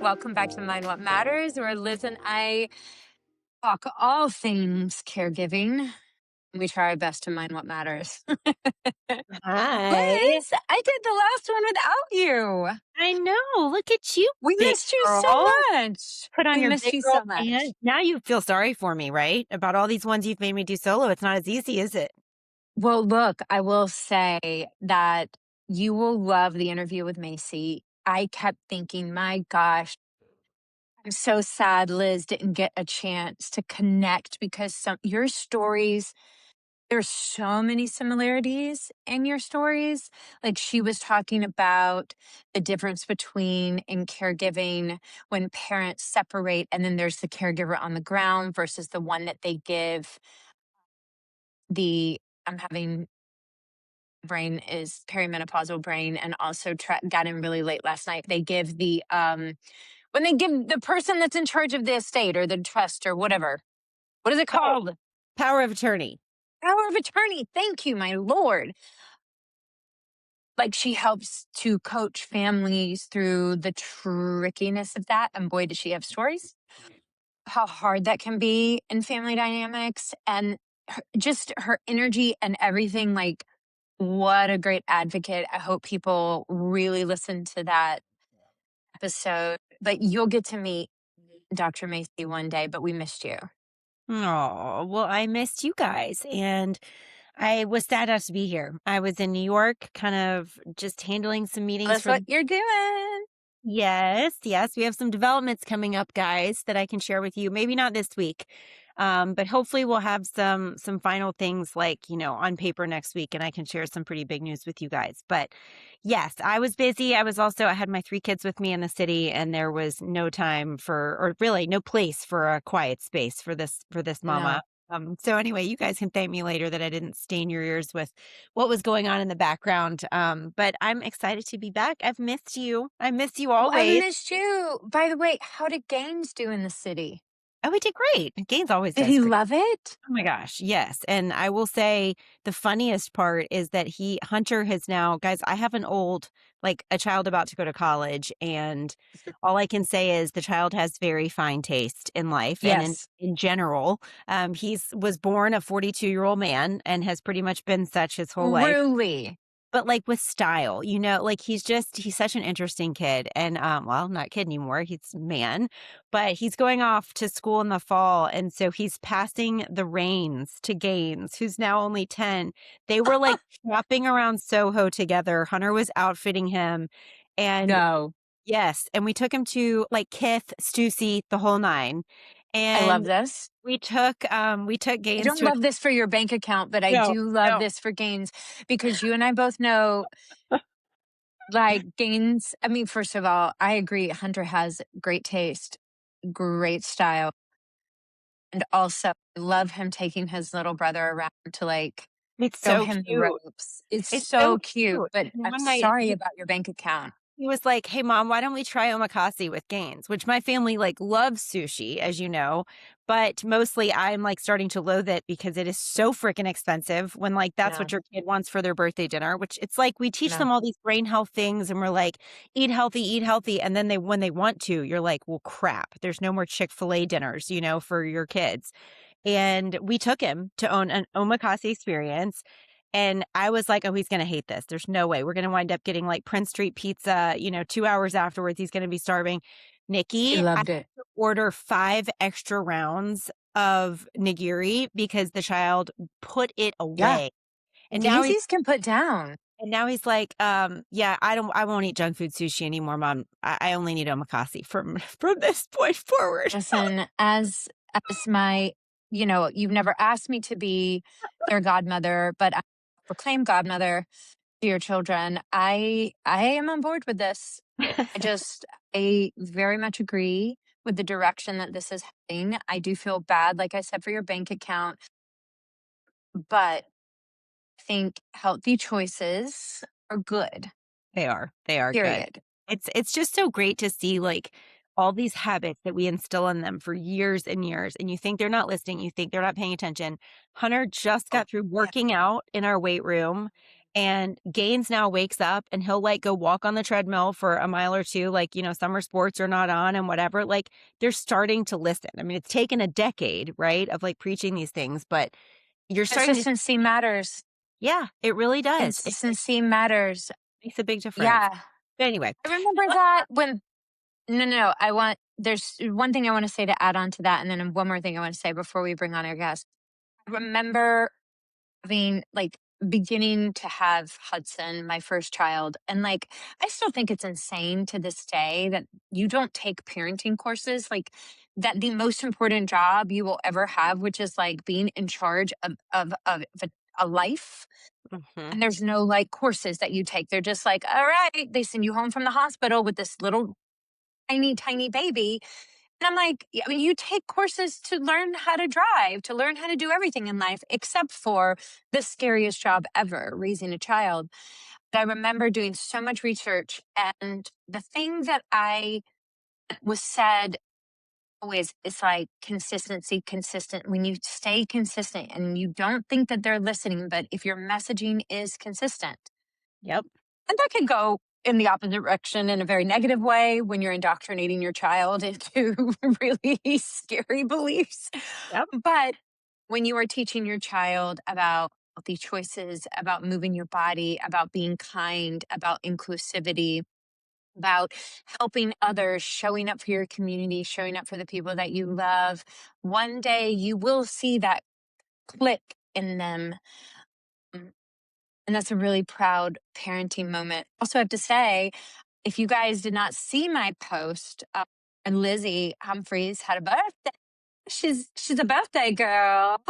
Welcome back to Mind What Matters, where Liz and I talk all things caregiving. We try our best to mind what matters. Liz, Hi. I did the last one without you. I know. Look at you, We big missed you so girl. much. Put on We your missed big you girl so much. pants. Now you feel sorry for me, right? About all these ones you've made me do solo. It's not as easy, is it? Well, look, I will say that you will love the interview with Macy. I kept thinking, my gosh, I'm so sad Liz didn't get a chance to connect because your stories, there's so many similarities in your stories. Like she was talking about the difference between in caregiving when parents separate and then there's the caregiver on the ground versus the one that they give I'm having brain is perimenopausal brain and also got in really late last night. They give when they give the person that's in charge of the estate or the trust or whatever. What is it Power, called? power of attorney. Power of attorney. Thank you, my lord. Like she helps to coach families through the trickiness of that. And boy, does she have stories. How hard that can be in family dynamics and just her energy and everything. Like, what a great advocate. I hope people really listen to that episode. But you'll get to meet Dr. Macy one day, but we missed you. Oh, well, I missed you guys. And I was sad not to be here. I was in New York, kind of just handling some meetings That's for what you're doing. Yes. We have some developments coming up, guys, that I can share with you. Maybe not this week, but hopefully we'll have some final things like on paper next week, and I can share some pretty big news with you guys. But yes, I was busy. I had my 3 kids with me in the city, and there was no time or really no place for a quiet space for this No. mama. So anyway, you guys can thank me later that I didn't stain your ears with what was going on in the background. But I'm excited to be back. I've missed you. I miss you Well, I've always. missed you. By the way, how did Gaines do in the city? Oh, we did great. Gaines always Did does he great. love it? Oh my gosh, yes. And I will say the funniest part is that Hunter has now, guys, I have like a child about to go to college, and all I can say is the child has very fine taste in life and Yes. in general. Was born a 42-year-old man and has pretty much been such his whole life. Truly. But, like, with style, like, he's such an interesting kid, and, well, not kid anymore, he's a man, but he's going off to school in the fall, and so he's passing the reins to Gaines, who's now only 10. They were, like, shopping around Soho together. Hunter was outfitting him, and No. yes, and we took him to, like, Kith, Stussy, the whole 9, I love and this. we took I Gaines don't to a love this for your bank account, but I no, do love no. this for Gaines because you and I both know, like, Gaines. I mean, first of all, I agree. Hunter has great taste, great style. And also, I love him taking his little brother around to like It's show so him the cute. ropes. It's It's so so cute, cute. but And I'm one night sorry about your bank account. he was like, "Hey mom, why don't we try omakase with Gaines?" Which my family like loves sushi, as you know, but mostly I'm like starting to loathe it because it is so freaking expensive when like that's No, what your kid wants for their birthday dinner, which it's like we teach no. them all these brain health things and we're like, eat healthy. And then when they want to, you're like, well, crap, there's no more Chick-fil-A dinners, for your kids. And we took him to own an omakase experience. And I was like, "Oh, he's gonna hate this. There's no way. We're gonna wind up getting, like, Prince Street pizza, 2 hours afterwards, he's gonna be starving." He Nikki, I had loved it. to order 5 extra rounds of nigiri because the child put it Yeah. away. And now he's Gainsies can put down. like, "Yeah, I won't eat junk food sushi anymore, mom. I only need omakase from from this point forward." Listen, as my, you've never asked me to be their godmother, but I proclaim godmother to your children. I am on board with this. I very much agree with the direction that this is heading. I do feel bad, like I said, for your bank account, but I think healthy choices are good, They are good. period. It's just so great to see, like, all these habits that we instill in them for years and years, and you think they're not listening, you think they're not paying attention. Hunter just Oh, got through yeah. working out in our weight room, And Gaines now wakes up and he'll like go walk on the treadmill for a mile or two, like, summer sports are not on and whatever. Like they're starting to listen. I mean, it's taken a decade, right, of like preaching these things, but you're starting to, Consistency matters. yeah, it really does. It Consistency matters. makes a big difference. Yeah. But anyway, I remember that when no, there's one thing I want to say to add on to that, and then one more thing I want to say before we bring on our guest. I remember having like beginning to have Hudson, my first child, and like I still think it's insane to this day that you don't take parenting courses, like that the most important job you will ever have, which is like being in charge of a life. mhm, And there's no like courses that you take. They're just like, all right, they send you home from the hospital with this little tiny baby. And I'm like, yeah, I mean, you take courses to learn how to drive, to learn how to do everything in life, except for the scariest job ever, raising a child. But I remember doing so much research. And the thing that I was said always is like consistency, consistent. When you stay consistent and you don't think that they're listening, but if your messaging is consistent, yep, and that can go in the opposite direction in a very negative way when you're indoctrinating your child into really scary beliefs. yep, But when you are teaching your child about healthy choices, about moving your body, about being kind, about inclusivity, about helping others, showing up for your community, showing up for the people that you love, one day you will see that click in them. And that's a really proud parenting moment. Also, I have to say, if you guys did not see my post, and Lizzie Humphreys had a birthday. She's a birthday girl.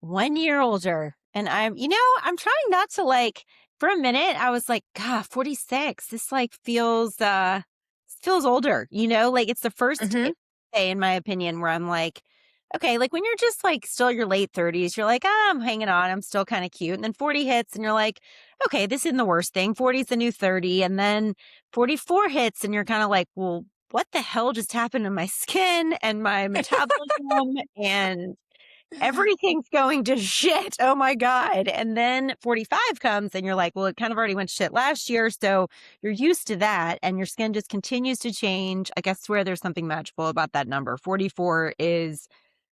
1 year older. And I'm trying not to like, for a minute, I was like, God, 46. This like feels older, like it's the first Hmm. day, in my opinion, where I'm like, okay, like when you're just like still your late 30s, you're like, ah, I'm hanging on. I'm still kind of cute. And then 40 hits and you're like, okay, this isn't the worst thing. 40 is the new 30. And then 44 hits and you're kind of like, well, what the hell just happened to my skin and my metabolism? And everything's going to shit. Oh my God. And then 45 comes and you're like, well, it kind of already went to shit last year. So you're used to that and your skin just continues to change. I guess swear there's something magical about that number. 44 is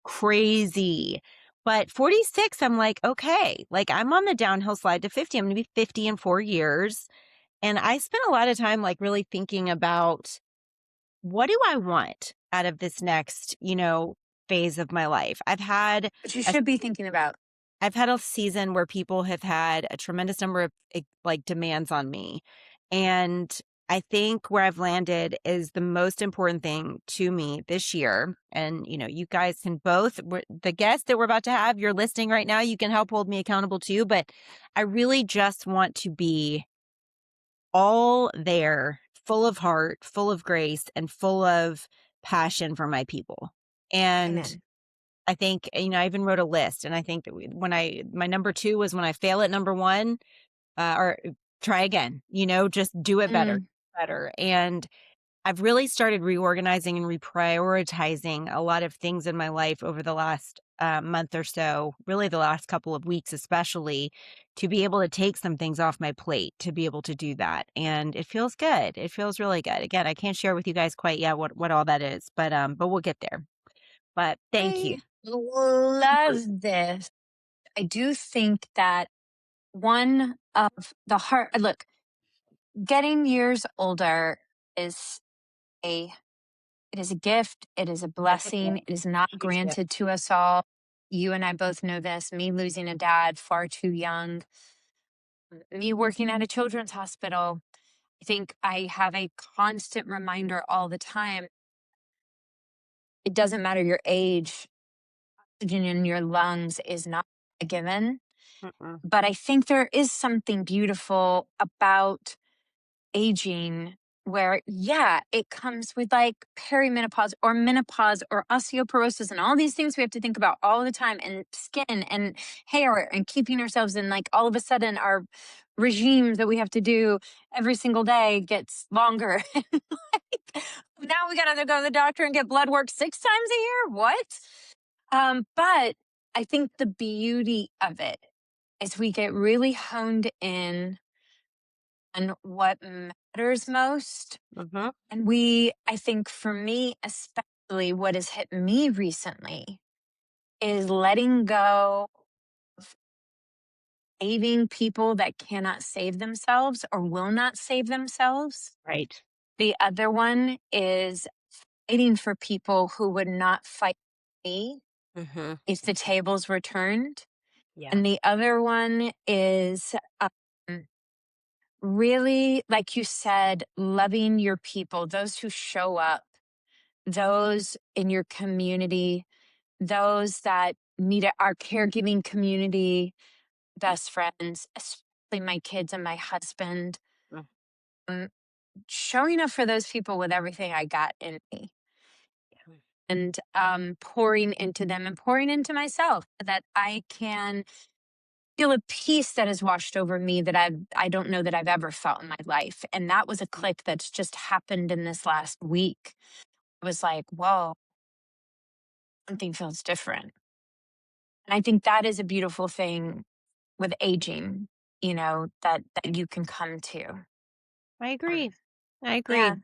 crazy. But 46, I'm like, okay, like I'm on the downhill slide to 50. I'm going to be 50 in 4 years. And I spent a lot of time like really thinking about what do I want out of this next, phase of my life. But you a should be thinking about. I've had a season where people have had a tremendous number of like demands on me. And I think where I've landed is the most important thing to me this year. And, you guys can both, the guests that we're about to have, you're listening right now, you can help hold me accountable too. But I really just want to be all there, full of heart, full of grace, and full of passion for my people. And Amen. I think, I even wrote a list, and I think that my number two was when I fail at number one, or try again, just do it better, Mm. better. And I've really started reorganizing and reprioritizing a lot of things in my life over the last month or so, really the last couple of weeks, especially to be able to take some things off my plate, to be able to do that. And it feels good. It feels really good. Again, I can't share with you guys quite yet what all that is, but we'll get there. But thank you. I love this. I do think that one of the hard look, getting years older is a it is a gift, it is a It's a blessing, gift, it is not huge gift. granted to us all. You and I both know this. Me losing a dad far too young, me working at a children's hospital. I think I have a constant reminder all the time. It doesn't matter your age, oxygen in your lungs is not a given. Mm-mm. But I think there is something beautiful about aging where, yeah, it comes with like perimenopause or menopause or osteoporosis and all these things we have to think about all the time, and skin and hair and keeping ourselves in, like, all of a sudden our regime that we have to do every single day gets longer. Like, now we got to go to the doctor and get blood work 6 times a year. What? But I think the beauty of it is we get really honed in on what matters most. Mhm. And I think for me, especially what has hit me recently is letting go of saving people that cannot save themselves or will not save themselves. Right. The other one is fighting for people who would not fight me Mhm. if the tables were turned. Yeah. And the other one is really, like you said, loving your people, those who show up, those in your community, those that need it, our caregiving community, best friends, especially my kids and my husband. Mm. Um, Showing up for those people with everything I got in me Yeah. and pouring into them and pouring into myself that I can feel a peace that has washed over me that I don't know that I've ever felt in my life. And that was a click that's just happened in this last week. I was like, whoa, something feels different. And I think that is a beautiful thing with aging, that you can come to. I Um, agree. I yeah, agree.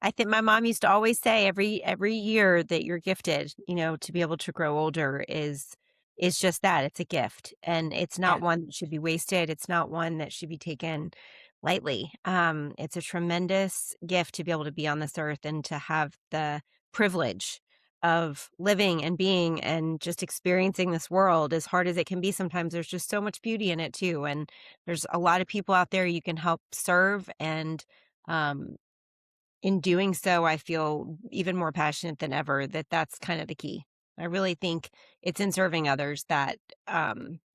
I think my mom used to always say every year that you're gifted, to be able to grow older is just that. It's a gift, and it's not yeah. one that should be wasted. It's not one that should be taken lightly. It's a tremendous gift to be able to be on this earth and to have the privilege of living and being and just experiencing this world as hard as it can be sometimes. There's just so much beauty in it too, and there's a lot of people out there you can help serve and um in doing so, I feel even more passionate than ever that that's kind of the key. I really think it's in serving others that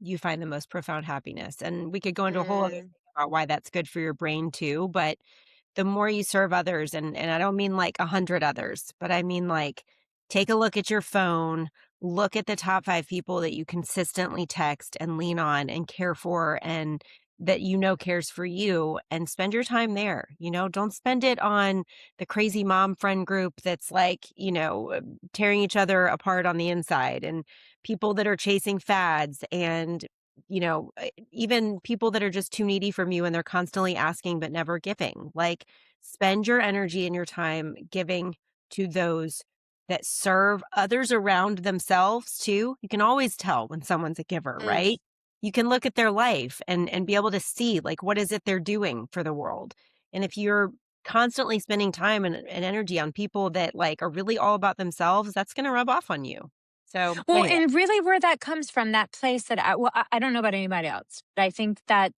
you find the most profound happiness. And we could go into a whole other thing Mm. about why that's good for your brain too. But the more you serve others, and I don't mean like 100 others, but I mean like take a look at your phone, look at the top 5 people that you consistently text and lean on and care for and that cares for you and spend your time there. Don't spend it on the crazy mom friend group that's like, tearing each other apart on the inside and people that are chasing fads and even people that are just too needy from you and they're constantly asking but never giving. Like, spend your energy and your time giving to those that serve others around themselves too. You can always tell when someone's a giver, Mm. right? You can look at their life and be able to see like what is it they're doing for the world. And if you're constantly spending time and energy on people that like are really all about themselves, that's going to rub off on you. So Well, anyway. and really where that comes from, that place that I don't know about anybody else, but I think that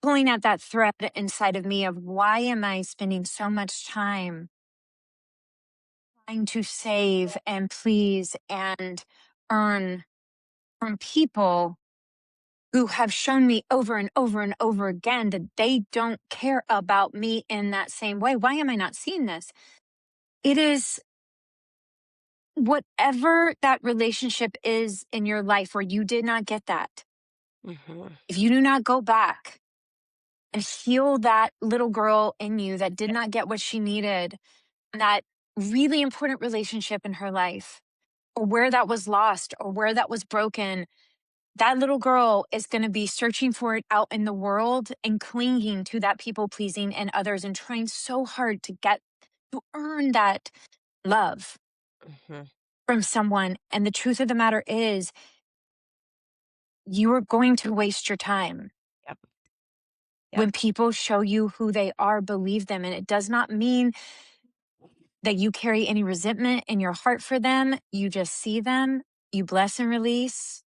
pulling at that thread inside of me of why am I spending so much time trying to save and please and earn from people who have shown me over and over and over again that they don't care about me in that same way. Why am I not seeing this? It is whatever that relationship is in your life where you did not get that. Mhm. If you do not go back and heal that little girl in you that did Yeah. not get what she needed, that really important relationship in her life, or where that was lost or where that was broken, that little girl is going to be searching for it out in the world and clinging to that people pleasing and others and trying so hard to earn that love Mhm. from someone. And the truth of the matter is, you are going to waste your time. Yep. Yep. When people show you who they are, believe them. And it does not mean that you carry any resentment in your heart for them. You just see them, you bless and release,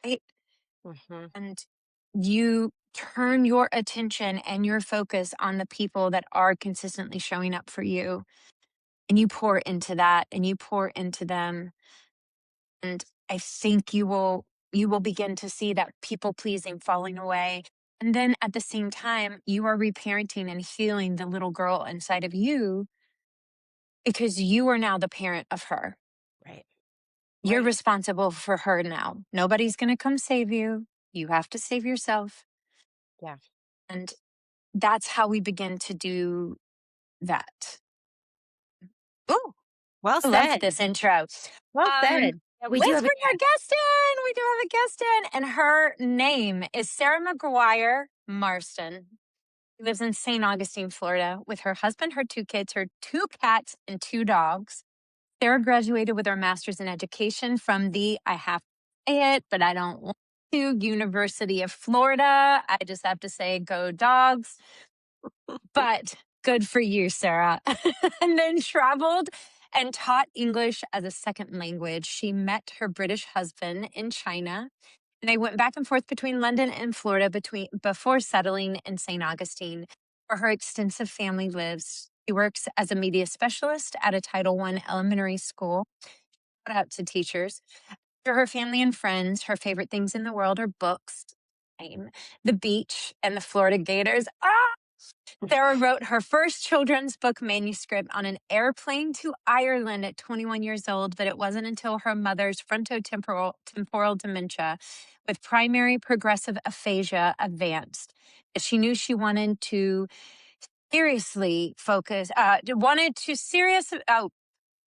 right? Mhm. And you turn your attention and your focus on the people that are consistently showing up for you. And you pour into that and you pour into them. And I think you will begin to see that people pleasing falling away. And then at the same time, you are reparenting and healing the little girl inside of you because you are now the parent of her. Right. You're Right. responsible for her now. Nobody's going to come save you. You have to save yourself. Yeah. And that's how we begin to do that. Ooh, Well I love said. this intro. Well Um, said. Yeah, we do Let's have a bring our guest in. We do have a guest in, and her name is Sarah Maguire Marston. She lives in St. Augustine, Florida, with her husband, her two kids, her two cats, and two dogs. Sarah graduated with her master's in education from the, I have to say it, but I don't want to, University of Florida. I just have to say, go dogs. But good for you, Sarah. And then traveled and taught English as a second language. She met her British husband in China. And they went back and forth between London and Florida before settling in St. Augustine, where her extensive family lives. She works as a media specialist at a Title I elementary school. Shout out to teachers. To her family and friends, her favorite things in the world are books, the beach, and the Florida Gators. Sarah wrote her first children's book manuscript on an airplane to Ireland at 21 years old, but it wasn't until her mother's temporal dementia with primary progressive aphasia advanced that she knew she wanted to seriously focus,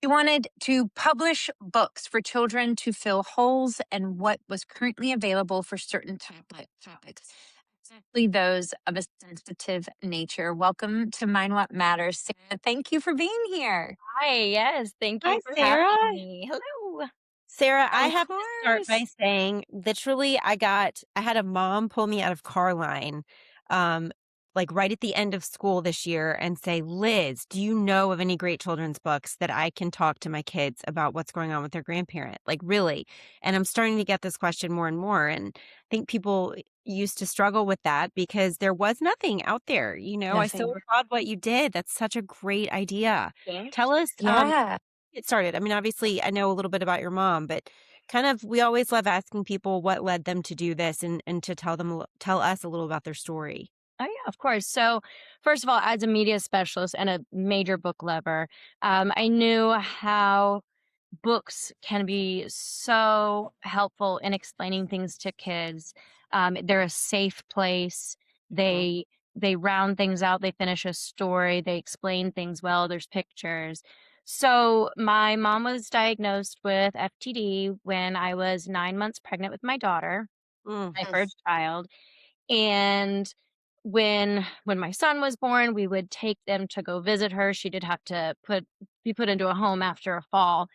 she wanted to publish books for children to fill holes in what was currently available for certain topics, exactly those of a sensitive nature. Welcome to Mind What Matters, Sarah. Thank you for being here. Hi, yes, thank Hi, you for having Sarah. me. Hello. Sarah, I Of have to start by course. saying, literally, I had a mom pull me out of car line, um, like right at the end of school this year and say, Liz, do you know of any great children's books that I can talk to my kids about what's going on with their grandparent? Like, really? And I'm starting to get this question more and more. And I think people used to struggle with that because there was nothing out there. I so Nothing. applaud what you did. That's such a great idea. Thanks. Tell us, Yeah. get started. I mean, obviously, I know a little bit about your mom, but kind of we always love asking people what led them to do this and to tell us a little about their story. Oh, yeah, of course. So, first of all, as a media specialist and a major book lover, I knew how books can be so helpful in explaining things to kids. They're a safe place. Mhm. They round things out. They finish a story. They explain things well. There's pictures. So my mom was diagnosed with FTD when I was 9 months pregnant with my daughter, Mm, my first child. And when my son was born, we would take them to go visit her. She did have to be put into a home after a fall,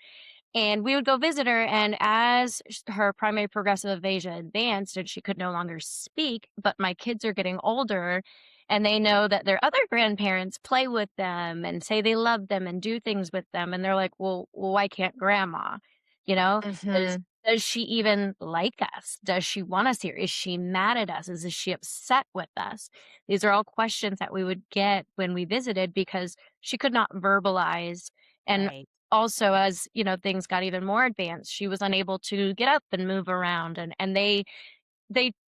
and we would go visit her, and as her primary progressive aphasia advanced and she could no longer speak, but my kids are getting older and they know that their other grandparents play with them and say they love them and do things with them. And they're like, well, why can't grandma? You know, does, Hmm. does she even like us? Does she want us here? Is she mad at us? Is she upset with us? These are all questions that we would get when we visited because she could not verbalize. And right. also, as things got even more advanced, she was unable to get up and move around, and they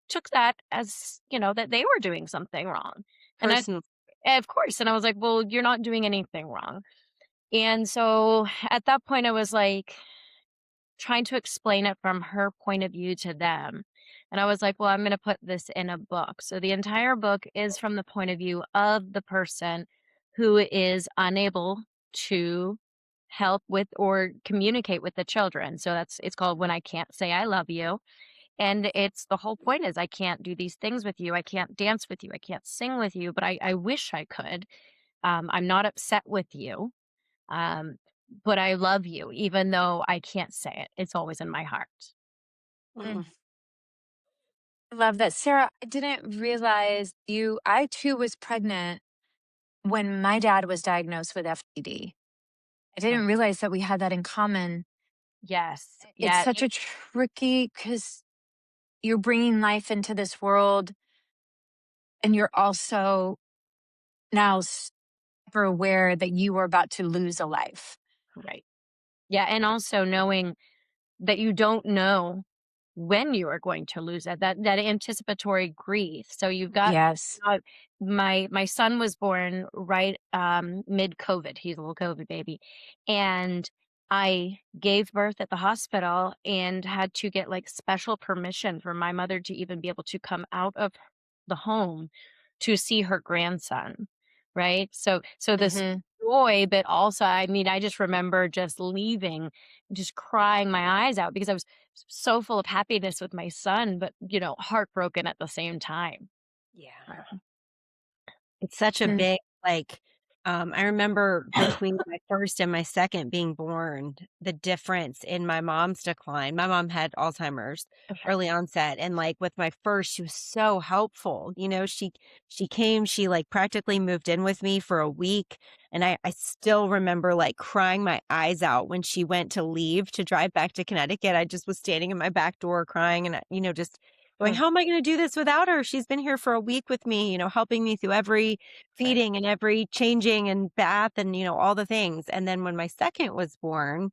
took that as that they were doing something wrong. And Personal. of course, and I was like, well, you're not doing anything wrong. And so at that point I was like trying to explain it from her point of view to them. And I was like, well, I'm going to put this in a book. So the entire book is from the point of view of the person who is unable to help with or communicate with the children. So it's called When I Can't Say I Love You. And it's the whole point is I can't do these things with you. I can't dance with you. I can't sing with you, but I wish I could. I'm not upset with you. Um, but I love you, even though I can't say it. It's always in my heart. Mm, I love that. Sarah, I didn't realize I too was pregnant when my dad was diagnosed with FTD. I Oh, didn't realize that we had that in common. yes. It's Yeah. such a tricky because you're bringing life into this world and you're also now super aware that you are about to lose a life. Right. Yeah. And also knowing that you don't know when you are going to lose it, that anticipatory grief. So you've got Yes. my son was born right mid COVID. He's a little COVID baby. And I gave birth at the hospital and had to get like special permission for my mother to even be able to come out of the home to see her grandson. Right. So this Hmm. joy, but also, I mean, I just remember just leaving, just crying my eyes out because I was so full of happiness with my son, but, heartbroken at the same time. Yeah. It's such a Mm, big, like, I remember between my first and my second being born, the difference in my mom's decline. My mom had Alzheimer's Okay. early onset, and, like, with my first, she was so helpful, she came, she, like, practically moved in with me for a week, and I still remember, like, crying my eyes out when she went to leave to drive back to Connecticut. I just was standing in my back door crying and, just going, mm, "How am I gonna do this without her? She's been here for a week with me, helping me through every right. feeding and every changing and bath and, all the things." And then when my second was born,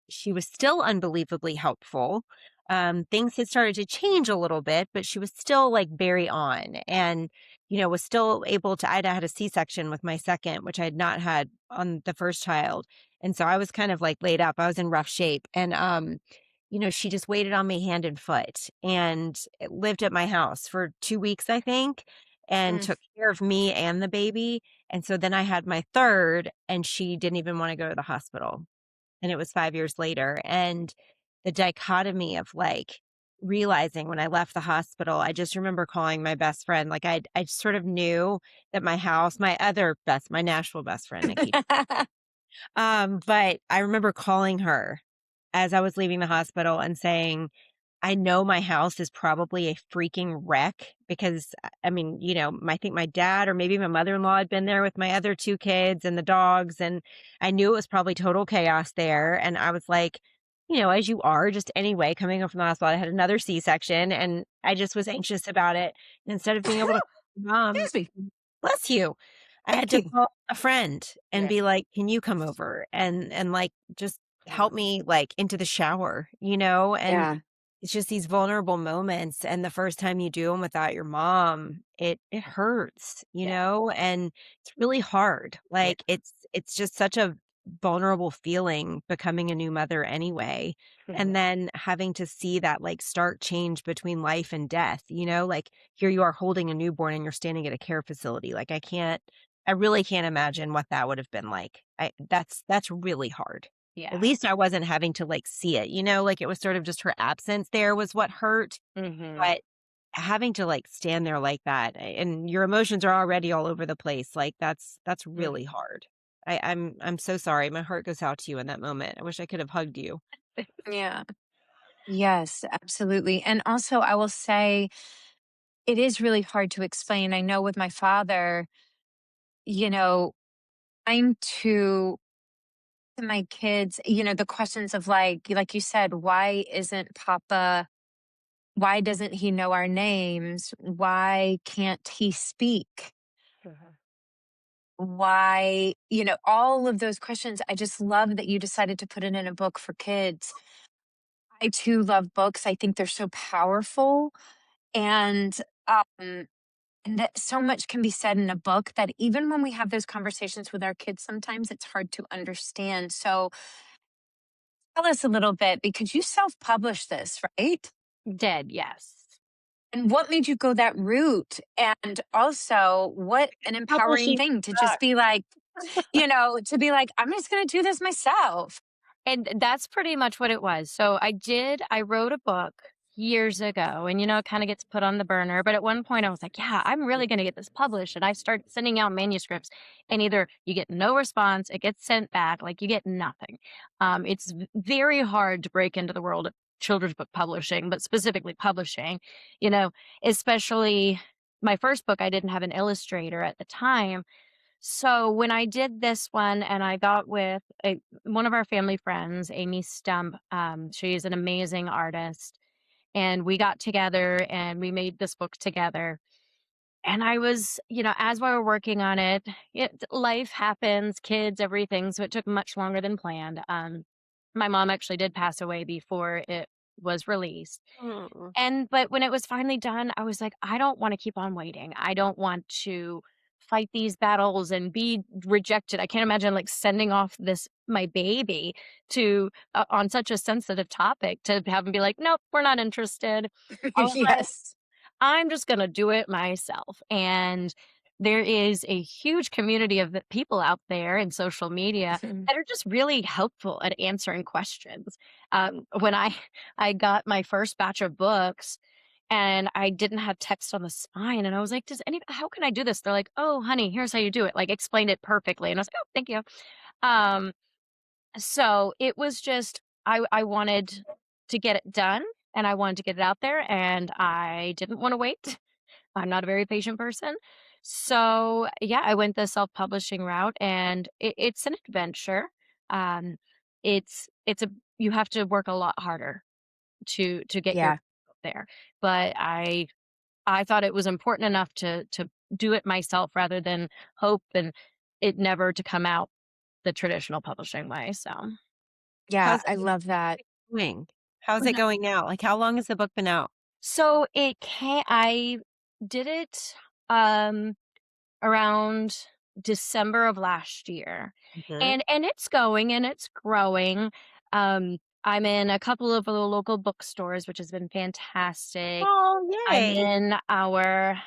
she was still unbelievably helpful. Things had started to change a little bit, but she was still like very on and, was still able to, I'd had a C-section with my second, which I had not had on the first child. And so I was kind of like laid up. I was in rough shape. And, she just waited on me hand and foot and lived at my house for 2 weeks, I think, and Mm. took care of me and the baby. And so then I had my third, and she didn't even want to go to the hospital. And it was 5 years later. And the dichotomy of like realizing when I left the hospital, I just remember calling my best friend. Like I sort of knew that my house, my Nashville best friend, Nikki. But I remember calling her as I was leaving the hospital and saying, I know my house is probably a freaking wreck because I mean, I think my dad or maybe my mother-in-law had been there with my other two kids and the dogs. And I knew it was probably total chaos there. And I was like, as you are, just anyway, coming up from the hospital, I had another C-section and I just was anxious about it. And instead of being able to, mom, Excuse me. bless you. I had Thank to you. call a friend and Yeah. be like, "Can you come over and like just Yeah. help me like into the shower?" And Yeah. it's just these vulnerable moments, and the first time you do them without your mom, it hurts, Yeah. and it's really hard. Yeah. Like it's just such a vulnerable feeling becoming a new mother anyway. And Mhm. then having to see that like stark change between life and death, like here you are holding a newborn and you're standing at a care facility. Like I really can't imagine what that would have been like. That's really hard. At Yeah. least I wasn't having to, like, see it, like, it was sort of just her absence there was what hurt, Mhm. but having to, like, stand there like that, and your emotions are already all over the place, like, that's Mm. really hard. I'm so sorry, my heart goes out to you in that moment. I wish I could have hugged you. Yeah. Yes, absolutely. And also, I will say it is really hard to explain. I know with my father, you know, I'm to my kids, the questions of like you said, why isn't Papa, why doesn't he know our names? Why can't he speak? Mhm. Why, all of those questions. I just love that you decided to put it in a book for kids. I too love books. I think they're so powerful. And um and that so much can be said in a book that even when we have those conversations with our kids, sometimes it's hard to understand. So tell us a little bit because you self-published this, right? Dead, yes. And what made you go that route? And also, what an empowering Publishing thing to just be sucks. like, to be like, I'm just going to do this myself. And that's pretty much what it was. So I wrote a book years ago and, it kind of gets put on the burner. But at one point I was like, yeah, I'm really going to get this published. And I started sending out manuscripts and either you get no response, it gets sent back, like you get nothing. It's very hard to break into the world of children's book publishing, but specifically publishing, you know, especially my first book, I didn't have an illustrator at the time. So when I did this one and I got with one of our family friends, Amy Stump, she's an amazing artist. And we got together and we made this book together. And I was, as we were working on life happens, kids, everything. So it took much longer than planned. My mom actually did pass away before it was released. Mm. But when it was finally done, I was like, I don't want to keep on waiting. I don't want to fight these battles and be rejected. I can't imagine like sending off this my baby to on such a sensitive topic to have them be like, nope, we're not interested. I was like, Yes. I'm just gonna do it myself. And there is a huge community of people out there in social media Mhm. that are just really helpful at answering questions. When I got my first batch of books and I didn't have text on the spine, and I was like, how can I do this? They're like, oh, honey, here's how you do it. Like, explained it perfectly. And I was like, oh, thank you. Um, so it was just, I wanted to get it done and I wanted to get it out there and I didn't want to wait. I'm not a very patient person. So yeah, I went the self-publishing route and it's an adventure. Um, it's a you have to work a lot harder to get your Yeah. out there. But I thought it was important enough to do it myself rather than hope and it never to come out the traditional publishing way. So Yeah, How's I it love that. going? How's it going now? Like, how long has the book been out? So I did it um around December of last year. Mhm. And it's going and it's growing. I'm in a couple of the local bookstores, which has been fantastic. Oh, I'm yay. in our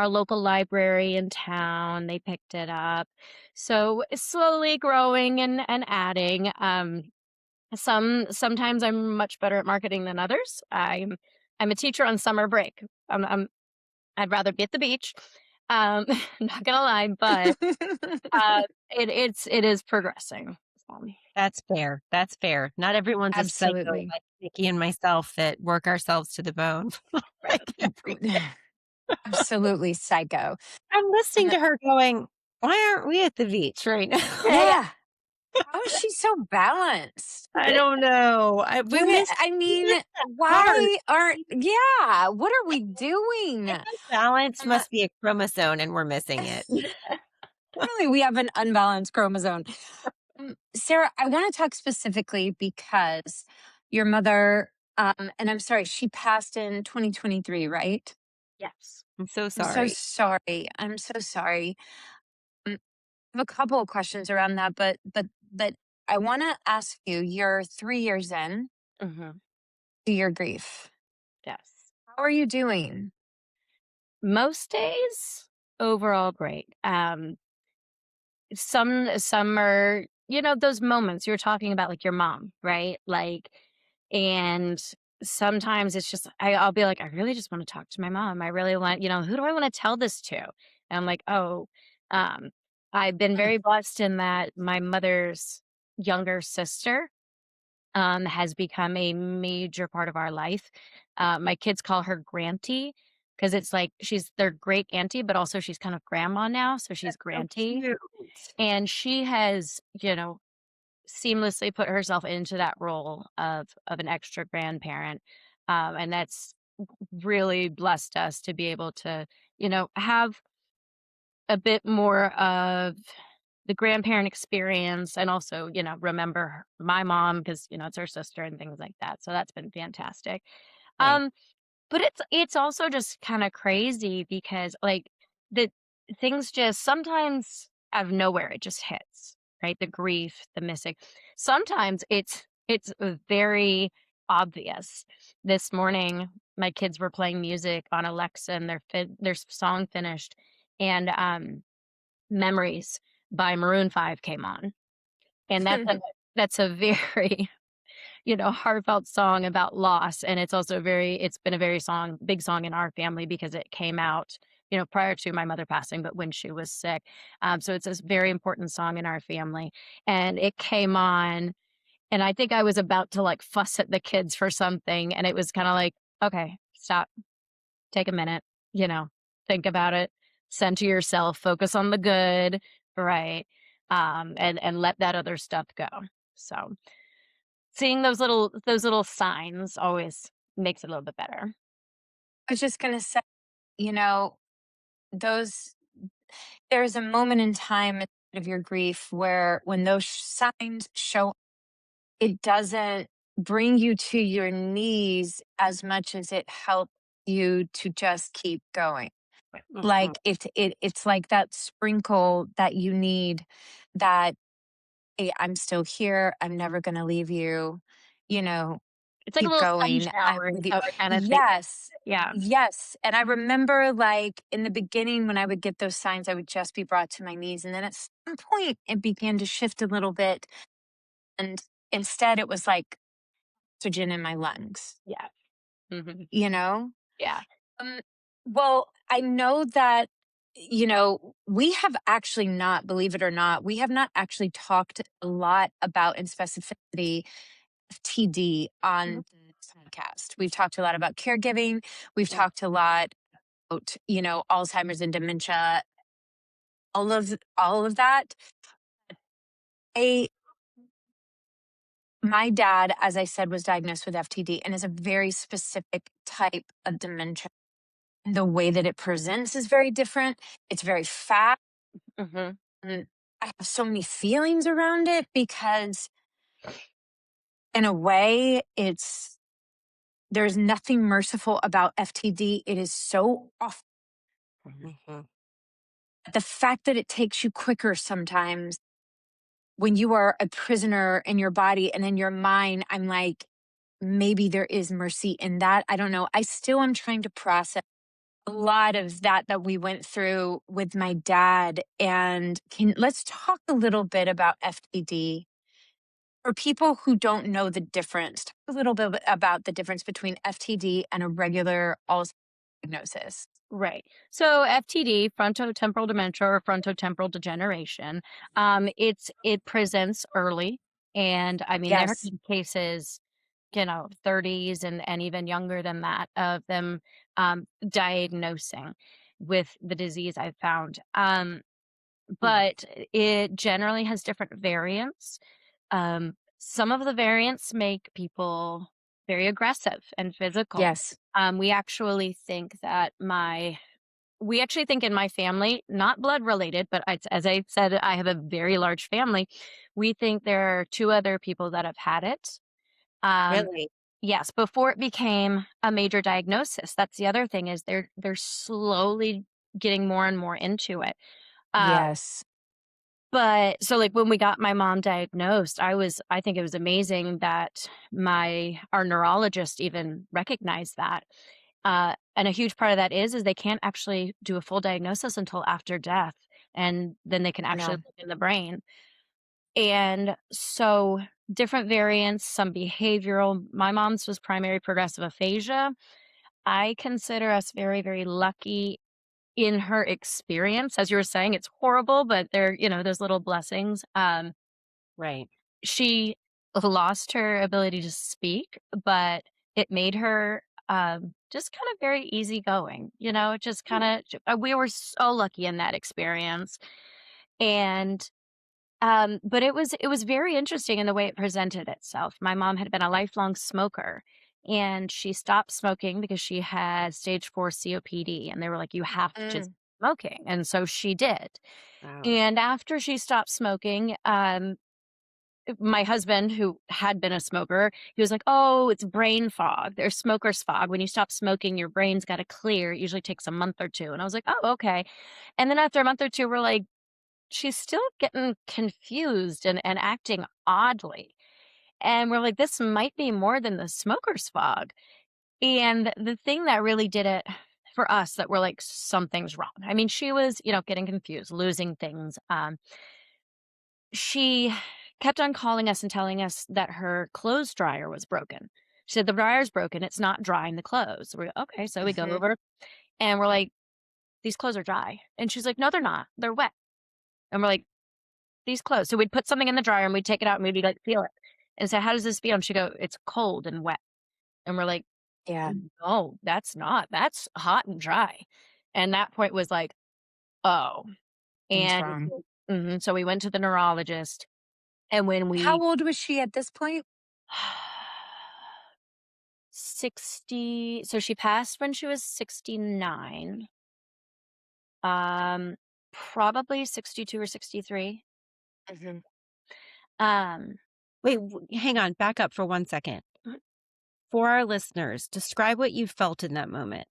local library in town. They picked it up. So it's slowly growing and adding. Sometimes I'm much better at marketing than others. I'm a teacher on summer break. I'd rather be at the beach. Not gonna lie, but it is progressing. So, That's fair. That's fair. Not everyone's a psycho Absolutely. like Nikki and myself that work ourselves to the bone like every day. Absolutely psycho. I'm listening Uh, to her going, "Why aren't we at the beach right now?" yeah. yeah. How is she so balanced? I don't know. I We mean, missed that part. why aren't, yeah, what are we doing? I think balance Uh, must be a chromosome and we're missing it. Really, we have an unbalanced chromosome. Sarah, I want to talk specifically because your mother, and I'm sorry, she passed in 2023, right? Yes. I'm so I'm so sorry. sorry. I'm so sorry. I have a couple of questions around that, but I want to ask you. You're 3 years in Hmm. to your grief. Yes. How are you doing? Most days, overall great. Some are, those moments you were talking about, like your mom, right? Like, and sometimes it's just I'll be like, I really just want to talk to my mom. I really want, who do I want to tell this to? And I'm like, oh, um, I've been Mm. very blessed in that my mother's younger sister has become a major part of our life. My kids call her Granty because it's like she's their great auntie, but also she's kind of grandma now. So she's So Granty. cute. And she has, seamlessly put herself into that role of an extra grandparent. And that's really blessed us to be able to, have a bit more of the grandparent experience and also, remember my mom because, it's her sister and things like that. So that's been fantastic. Right. Um, but it's also just kinda crazy because, like, the things just sometimes out of nowhere, it just hits, right? The grief, the missing. Sometimes it's very obvious. This morning, my kids were playing music on Alexa, and their song finished, and, "Memories" by Maroon 5 came on, and that's a very heartfelt song about loss. And it's been a very big song in our family because it came out, prior to my mother passing, but when she was sick. So it's this very important song in our family. And it came on, and I think I was about to like fuss at the kids for something. And it was kind of like, okay, stop, take a minute, you know, think about it, center yourself, focus on the good, right? And let that other stuff go. So seeing those little signs always makes it a little bit better. I was just gonna say, you know, those there's a moment in time of your grief where when those signs show, it doesn't bring you to your knees as much as it helps you to just keep going. Mhm. Like it's like that sprinkle that you need, that, "Hey, I'm still here. I'm never gonna leave you," you know. It's like a keep little sun going. I'm shower is with you. how I kinda think. Yes. Yeah. Yes. And I remember like in the beginning when I would get those signs, I would just be brought to my knees. And then at some point it began to shift a little bit. And instead it was like oxygen in my lungs, Yeah. Mhm. you know? Yeah. Um, well, I know that, we have actually not, believe it or not, we have not actually talked a lot about in specificity FTD Mhm. on this podcast. We've talked a lot about caregiving. We've Yeah. talked a lot about, Alzheimer's and dementia, all of that. A My dad, as I said, was diagnosed with FTD and is a very specific type of dementia. The way that it presents is very different. It's very fast. Mhm. And I have so many feelings around it because, in a way, there's nothing merciful about FTD. It is so awful. Mhm. The fact that it takes you quicker sometimes when you are a prisoner in your body and in your mind, I'm like, maybe there is mercy in that. I don't know. I still am trying to process a lot of that we went through with my dad. And let's talk a little bit about FTD. For people who don't know the difference, talk a little bit about the difference between FTD and a regular Alzheimer's diagnosis. Right. So FTD, frontotemporal dementia or frontotemporal degeneration, it presents early, and I mean there have Yes. been cases, 30s and even younger than that of them diagnosing with the disease I found. But it generally has different variants. Some of the variants make people very aggressive and physical. Yes. We actually think that we actually think in my family, not blood related, but as I said, I have a very large family. We think there are two other people that have had it. Um, Really? yes, before it became a major diagnosis. That's the other thing is they're slowly getting more and more into it. Uh, Yes. but so like when we got my mom diagnosed, I think it was amazing that our neurologist even recognized that. And a huge part of that is they can't actually do a full diagnosis until after death, and then they can I actually know. look in the brain. And so different variants, some behavioral. My mom's was primary progressive aphasia. I consider us very, very lucky in her experience. As you were saying, it's horrible, but there's little blessings. Right. She lost her ability to speak, but it made her just kind of very easygoing. It just kind of, we were so lucky in that experience. And but it was very interesting in the way it presented itself. My mom had been a lifelong smoker, and she stopped smoking because she had stage 4 COPD, and they were like, "You have to stop Mm. smoking," and so she did. Wow. And after she stopped smoking, my husband, who had been a smoker, he was like, "Oh, it's brain fog. There's smoker's fog. When you stop smoking, your brain's got to clear. It usually takes a month or two." And I was like, "Oh, okay." And then after a month or two, we're like, she's still getting confused and acting oddly. And we're like, this might be more than the smoker's fog. And the thing that really did it for us that we're like, something's wrong. I mean, she was, getting confused, losing things. She kept on calling us and telling us that her clothes dryer was broken. She said, the dryer's broken. It's not drying the clothes. We're okay. So we go Mhm. over and we're like, these clothes are dry. And she's like, no, they're not. They're wet. And we're like, these clothes. So we'd put something in the dryer and we'd take it out and we'd be like, feel it. And say, how does this feel? And she'd go, it's cold and wet. And we're like, Yeah. no, that's not. That's hot and dry. And that point was like, oh. Things And wrong. so we went to the neurologist. And when How we old was she at this point? 60, so she passed when she was 69. Um, Probably 62 or 63. Mhm. Um, Wait, hang on. Back up for 1 second. For our listeners, describe what you felt in that moment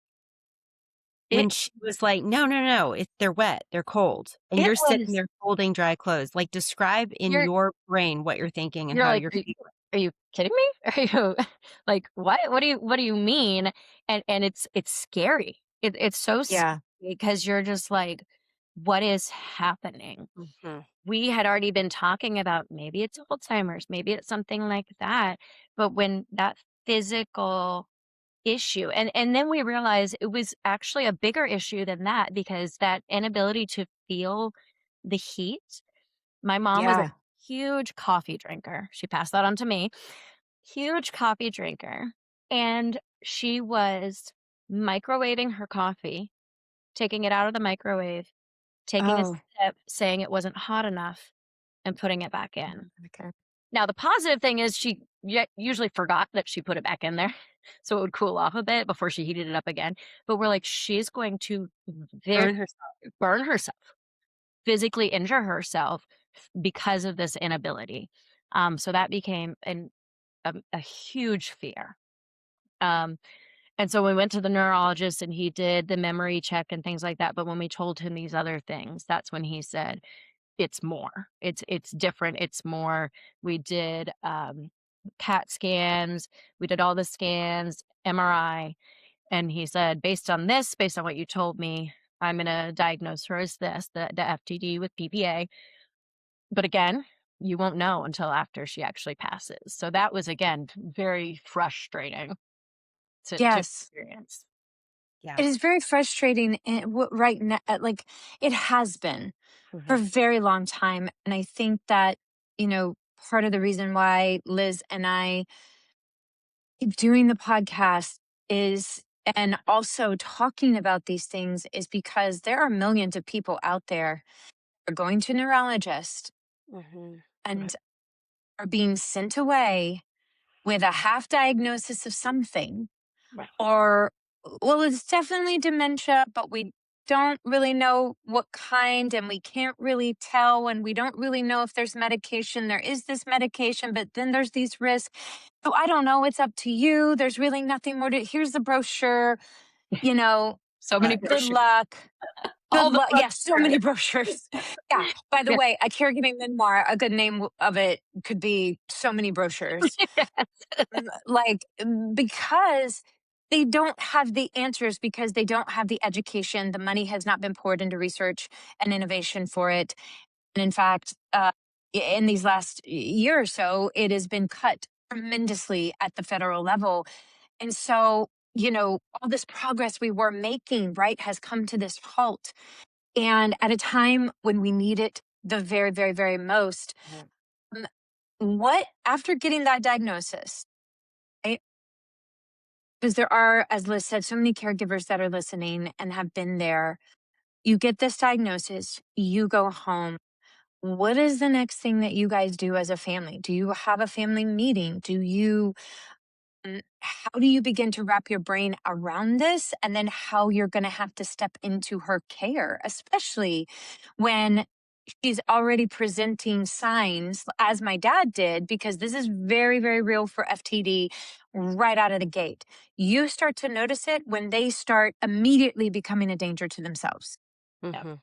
it when she was like, "No, no, no, they're wet, they're cold," and it you're sitting was there folding dry clothes. Like, describe in you're your brain what you're thinking and you're how like, you're feeling. are you kidding me? Are you like, what do you mean? And it's scary. It's so scary Yeah. because you're just like, what is happening? Mhm. We had already been talking about maybe it's Alzheimer's, maybe it's something like that. But when that physical issue, and then we realized it was actually a bigger issue than that, because that inability to feel the heat. My mom was a Yeah. huge coffee drinker. She passed that on to me. Huge coffee drinker. And she was microwaving her coffee, taking it out of the microwave, taking a Oh, sip, saying it wasn't hot enough, and putting it back in. okay. Now, the positive thing is she usually forgot that she put it back in there, so it would cool off a bit before she heated it up again. But we're like, she's going to very Burn herself. burn herself, physically injure herself because of this inability. So that became a huge fear. Um, and so we went to the neurologist and he did the memory check and things like that. But when we told him these other things, that's when he said, it's more. It's different. It's more. We did CAT scans. We did all the scans, MRI, and he said, based on this, based on what you told me, I'm going to diagnose her as this, the FTD with PPA. But again, you won't know until after she actually passes. So that was, again, very frustrating to Yes. experience. Yeah. It is very frustrating and right now, like it has been for a Mhm. very long time. And I think that, part of the reason why Liz and I keep doing the podcast is, and also talking about these things, is because there are millions of people out there who are going to neurologists Mhm. and are being sent away with a half diagnosis of something, Right. or, well, it's definitely dementia, but we don't really know what kind, and we can't really tell, and we don't really know if there's medication. There is this medication, but then there's these risks. So I don't know. It's up to you. There's really nothing more to. Here's the brochure. You know, So many good brochures, luck. Good all the luck. Yeah, so brochures. many brochures. Yeah. By the Yeah. way, a caregiving memoir, a good name of it could be so many brochures. Because they don't have the answers, because they don't have the education. The money has not been poured into research and innovation for it. And in fact, in these last year or so, it has been cut tremendously at the federal level. And so, all this progress we were making, right, has come to this halt. And at a time when we need it the very, very, very most. Mhm. um, after getting that diagnosis, right? Because there are, as Liz said, so many caregivers that are listening and have been there. You get this diagnosis, you go home. What is the next thing that you guys do as a family? Do you have a family meeting? How do you begin to wrap your brain around this? And then how you're going to have to step into her care, especially when she's already presenting signs, as my dad did, because this is very, very real for FTD right out of the gate. You start to notice it when they start immediately becoming a danger to themselves. Mhm.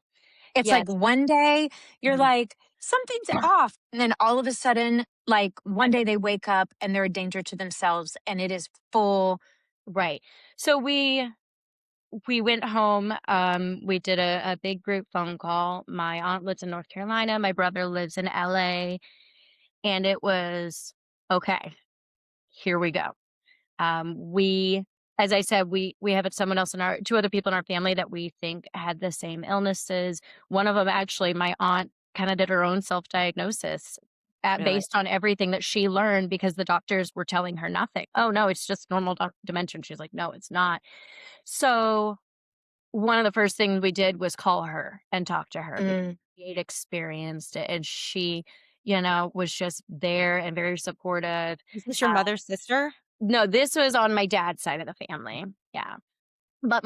It's like Yes. one day you're Mhm. like, something's off. And then all of a sudden, like one day they wake up and they're a danger to themselves, and it is full. Right. So we went home. We did a big group phone call. My aunt lives in North Carolina. My brother lives in LA. And it was, okay, here we go. We, as I said, we have someone else in our, two other people in our family that we think had the same illnesses. One of them, actually, my aunt kind of did her own self-diagnosis Really. based on everything that she learned, because the doctors were telling her nothing. Oh no, it's just normal dementia. And she's like, no, it's not. So one of the first things we did was call her and talk to her, because Mm, she had experienced it, and she, was just there and very supportive. Is this your mother's sister? No, this was on my dad's side of the family. Yeah. But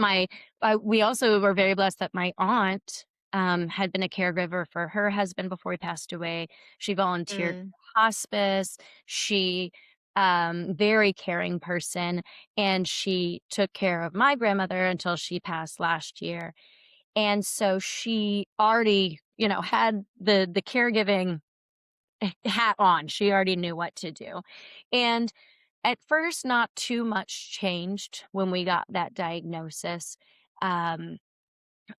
we also were very blessed that my aunt had been a caregiver for her husband before he passed away. She volunteered mm, for hospice. She, very caring person. And she took care of my grandmother until she passed last year. And so she already, had the caregiving hat on. She already knew what to do. And at first, not too much changed when we got that diagnosis. Um,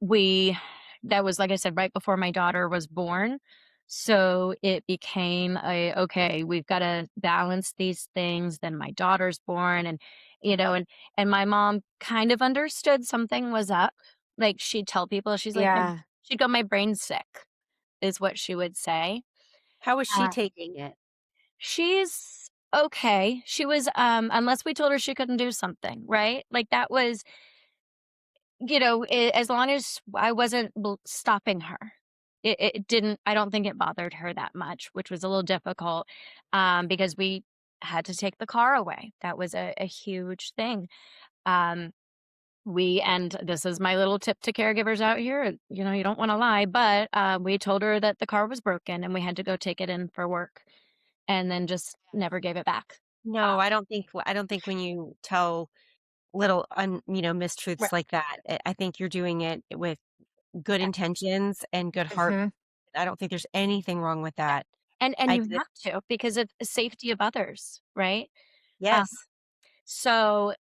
we that was, like I said, right before my daughter was born. So it became okay, we've got to balance these things. Then my daughter's born, and and my mom kind of understood something was up. Like she'd tell people, she's like, Yeah. she'd go, "My brain's sick," is what she would say. How was she Uh, taking it? she's okay. She was, unless we told her she couldn't do something, right? Like that was, as long as I wasn't stopping her, it didn't. I don't think it bothered her that much, which was a little difficult, because we had to take the car away. That was a huge thing. Um, and this is my little tip to caregivers out here. You don't want to lie, but we told her that the car was broken and we had to go take it in for work, and then just never gave it back. No, I don't think when you tell little mistruths Right. like that, I think you're doing it with good intentions and good heart. Mhm. I don't think there's anything wrong with that. And I you did. have to, because of the safety of others, right? Um, Yes. so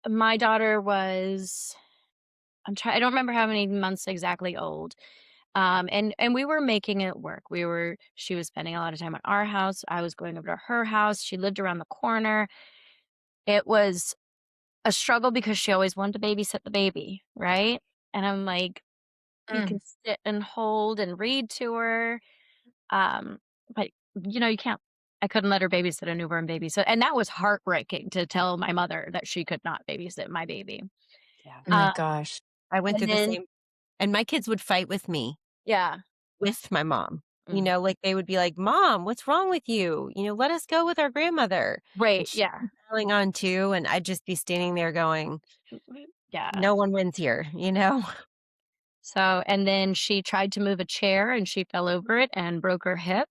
my daughter was, I don't remember how many months exactly old. And we were making it work. She was spending a lot of time at our house. I was going over to her house. She lived around the corner. It was a struggle because she always wanted to babysit the baby, right? And I'm like, you Mm. can sit and hold and read to her. Um, but you can't. I couldn't let her babysit a newborn baby. So, and that was heartbreaking to tell my mother that she could not babysit my baby. Yeah. Oh my Uh, gosh. I went and through the then, same, and my kids would fight with me, yeah, with my mom. mm, Like they would be like, "Mom, what's wrong with you? Let us go with our grandmother." And right, she's yeah, piling on too, and I'd just be standing there going, yeah. "No one wins here." So, and then she tried to move a chair and she fell over it and broke her hip.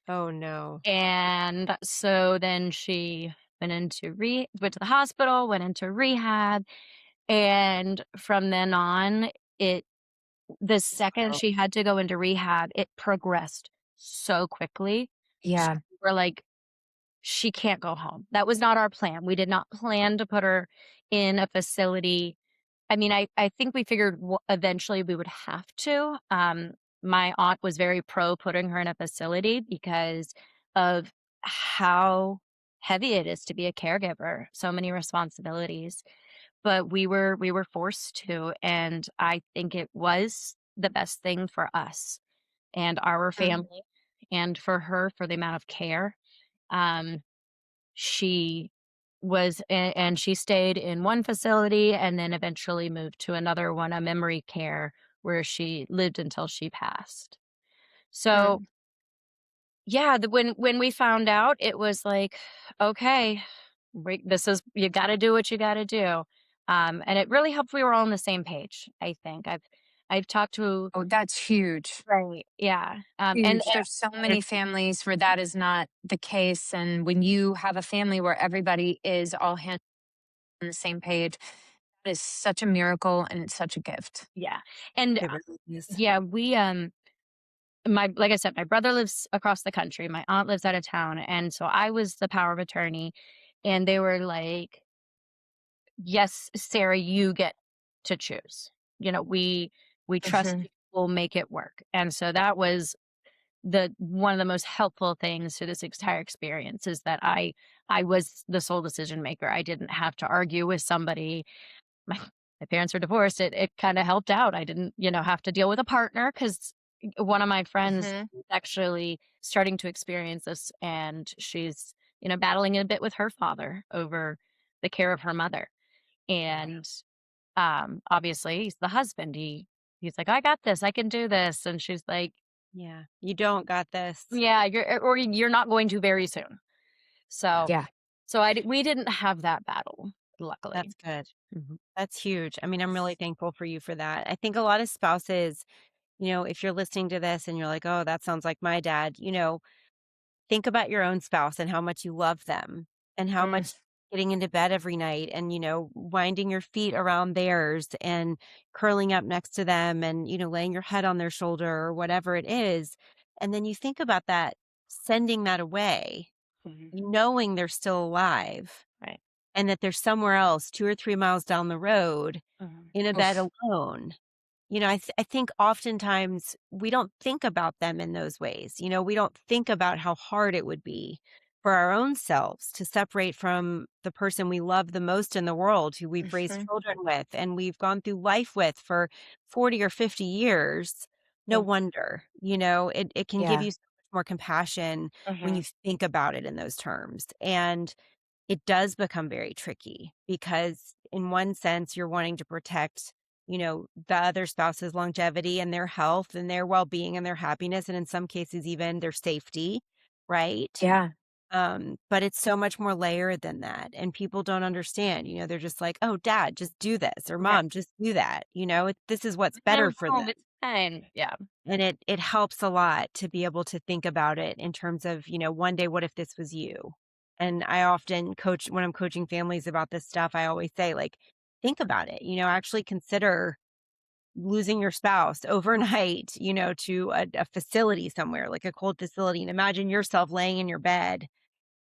Oh no. And so then she went to the hospital, went into rehab, and from then on, it the second Oh, she had to go into rehab, it progressed so quickly. So Yeah. we're like, she can't go home. That was not our plan. We did not plan to put her in a facility. I mean, I think we figured eventually we would have to. My aunt was very pro putting her in a facility because of how heavy it is to be a caregiver, so many responsibilities. But we were forced to, and I think it was the best thing for us and our Mm. family, and for her, for the amount of care. Um, she and she stayed in one facility and then eventually moved to another one, a memory care, where she lived until she passed. So, Mm. yeah, when we found out, it was like, okay, this is, you got to do what you got to do. And it really helped. We were all on the same page. I think I've talked to, Oh, that's huge. right, yeah, Huge. There's so and many families where that is not the case. And when you have a family where everybody is all hands on the same page, that is such a miracle and it's such a gift. yeah, and it really is. yeah, we my like I said, my brother lives across the country, my aunt lives out of town, and so I was the power of attorney, and they were like, "Yes, Sarah, you get to choose. We trust Mhm. you, we'll make it work." And so that was the one of the most helpful things to this entire experience, is that I was the sole decision maker. I didn't have to argue with somebody. My parents are divorced. It kinda helped out. I didn't, have to deal with a partner, because one of my friends Mhm. is actually starting to experience this, and she's, battling a bit with her father over the care of her mother. And, obviously, he's the husband. He's like, "I got this. I can do this." And she's like, Yeah. You don't got this. "Yeah, you're not going to very soon." Yeah. So Yeah. we didn't have that battle, luckily. That's good. Mhm. That's huge. I mean, I'm really thankful for you for that. I think a lot of spouses, if you're listening to this and you're like, "Oh, that sounds like my dad," think about your own spouse and how much you love them and how Mm. much getting into bed every night and, winding your feet around theirs and curling up next to them and, laying your head on their shoulder or whatever it is. And then you think about that sending that away, knowing they're still alive Right. and that they're somewhere else 2 or 3 miles down the road in a bed Oof. alone. I think oftentimes we don't think about them in those ways. We don't think about how hard it would be for our own selves to separate from the person we love the most in the world, who we've raised Mhm. children with and we've gone through life with for 40 or 50 years. No Mm. wonder, it can give Yeah. you so much more compassion when you Mhm. think about it in those terms. And it does become very tricky because in one sense you're wanting to protect the other spouse's longevity and their health and their well-being and their happiness, and in some cases even their safety, right? Yeah. But it's so much more layered than that, and people don't understand. They're just like, oh, dad, just do this, or Right. mom, just do that. This is what's They're better for them. home. It's fine. Yeah. And it helps a lot to be able to think about it in terms of, one day, what if this was you? And I often coach when I'm coaching families about this stuff, I always say, like, think about it, actually consider losing your spouse overnight, to a facility somewhere, like a cold facility. And imagine yourself laying in your bed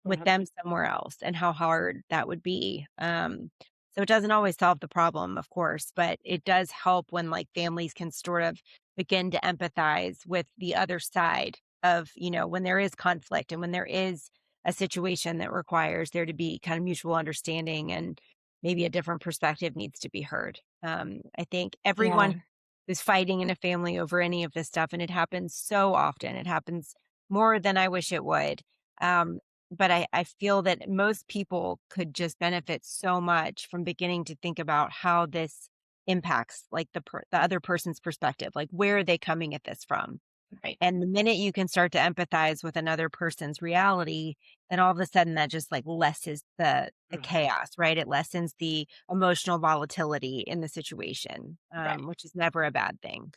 with Mhm. them somewhere else and how hard that would be. So it doesn't always solve the problem, of course, but it does help when like families can sort of begin to empathize with the other side of, when there is conflict and when there is a situation that requires there to be kind of mutual understanding and maybe a different perspective needs to be heard. I think everyone Yeah. who's fighting in a family over any of this stuff, and it happens so often, it happens more than I wish it would. Um, but I feel that most people could just benefit so much from beginning to think about how this impacts like the other person's perspective. Like, where are they coming at this from? Right. And the minute you can start to empathize with another person's reality, then all of a sudden that just like lessens the chaos, right? It lessens the emotional volatility in the situation, Right. which is never a bad thing.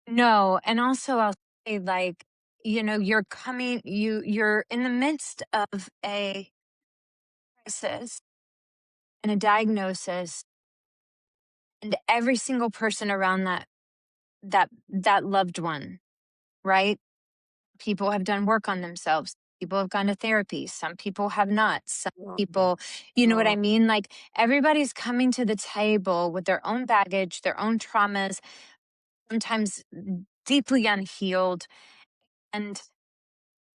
No, and also I'll say, like, you're in the midst of a crisis and a diagnosis, and every single person around that loved one, right? People have done work on themselves. People have gone to therapy. Some people have not. Some people, you know what I mean? Like, everybody's coming to the table with their own baggage, their own traumas, sometimes deeply unhealed. And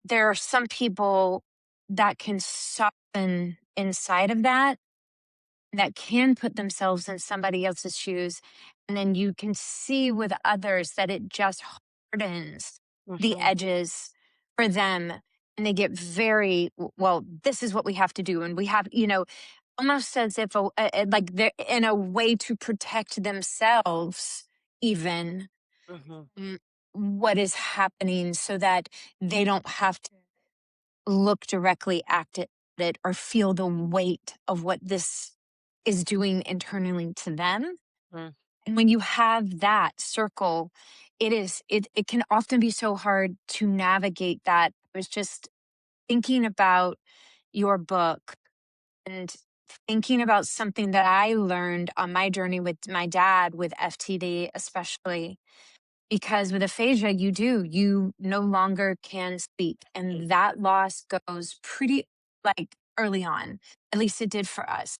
there are some people that can soften inside of that can put themselves in somebody else's shoes. And then you can see with others that it just hardens the Mhm. edges for them. And they get very, well, this is what we have to do. And we have, almost as if, like, they're in a way to protect themselves, even Mhm. mm, what is happening, so that they don't have to look directly at it or feel the weight of what this is doing internally to them. Mhm. And when you have that circle, it can often be so hard to navigate that. I was just thinking about your book and thinking about something that I learned on my journey with my dad with FTD, especially because with aphasia, you no longer can speak. And that loss goes pretty, like, early on. At least it did for us.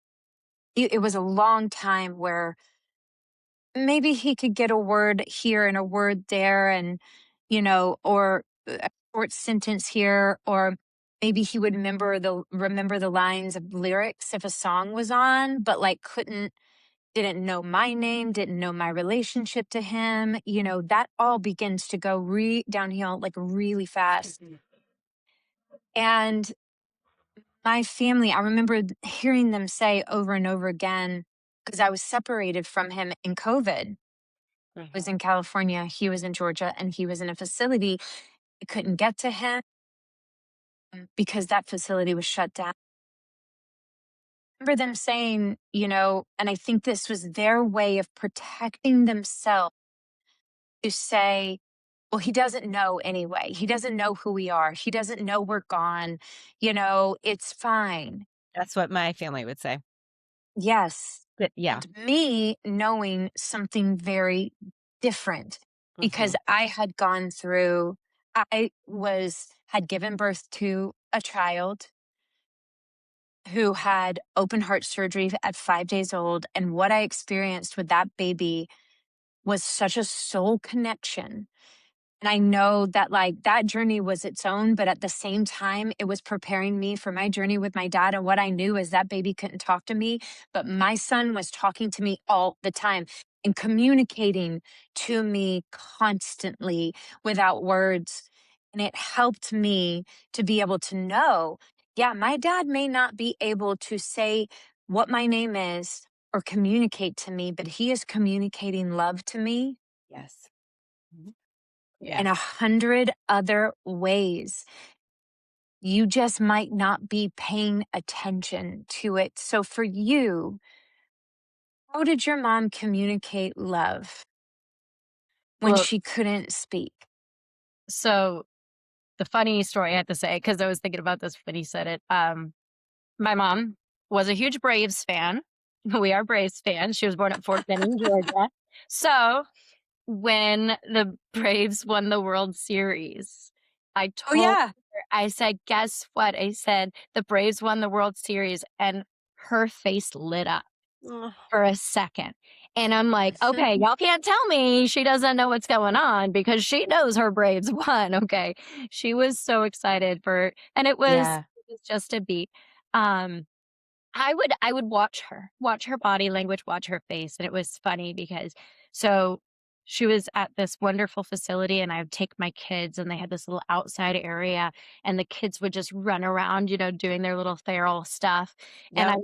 It was a long time where maybe he could get a word here and a word there, and, or a short sentence here, or maybe he would remember the lines of lyrics if a song was on, but like didn't know my name, didn't know my relationship to him. That all begins to go downhill, like, really fast. And my family, I remember hearing them say over and over again, because I was separated from him in COVID. I was Mhm. in California, he was in Georgia, and he was in a facility. I couldn't get to him because that facility was shut down. I remember them saying, and I think this was their way of protecting themselves, to say, well, he doesn't know anyway. He doesn't know who we are. He doesn't know we're gone. It's fine. That's what my family would say. Yes. But yeah. And me knowing something very different, because Mhm. I had gone through I had given birth to a child who had open heart surgery at 5 days old, and what I experienced with that baby was such a soul connection. And I know that like that journey was its own, but at the same time, it was preparing me for my journey with my dad. And what I knew is that baby couldn't talk to me, but my son was talking to me all the time and communicating to me constantly without words. And it helped me to be able to know, yeah, my dad may not be able to say what my name is or communicate to me, but he is communicating love to me Yes. in 100 other ways. You just might not be paying attention to it. So for you, how did your mom communicate love when Well, she couldn't speak? so the funny story I have to say, because I was thinking about this when he said it. My mom was a huge Braves fan. We are Braves fans. She was born at Fort Benning, Georgia. So when the Braves won the World Series, I Oh, told yeah. her, I said, guess what? I said, the Braves won the World Series, and her face lit up Oh, for a second. And I'm like, Mhm. okay, y'all can't tell me she doesn't know what's going on because she knows her Braves won. Okay. She was so excited and Yeah. it was just a beat. Um, I would watch her body language, watch her face, and it was funny because so she was at this wonderful facility and I would take my kids and they had this little outside area and the kids would just run around, doing their little feral stuff. And Yep.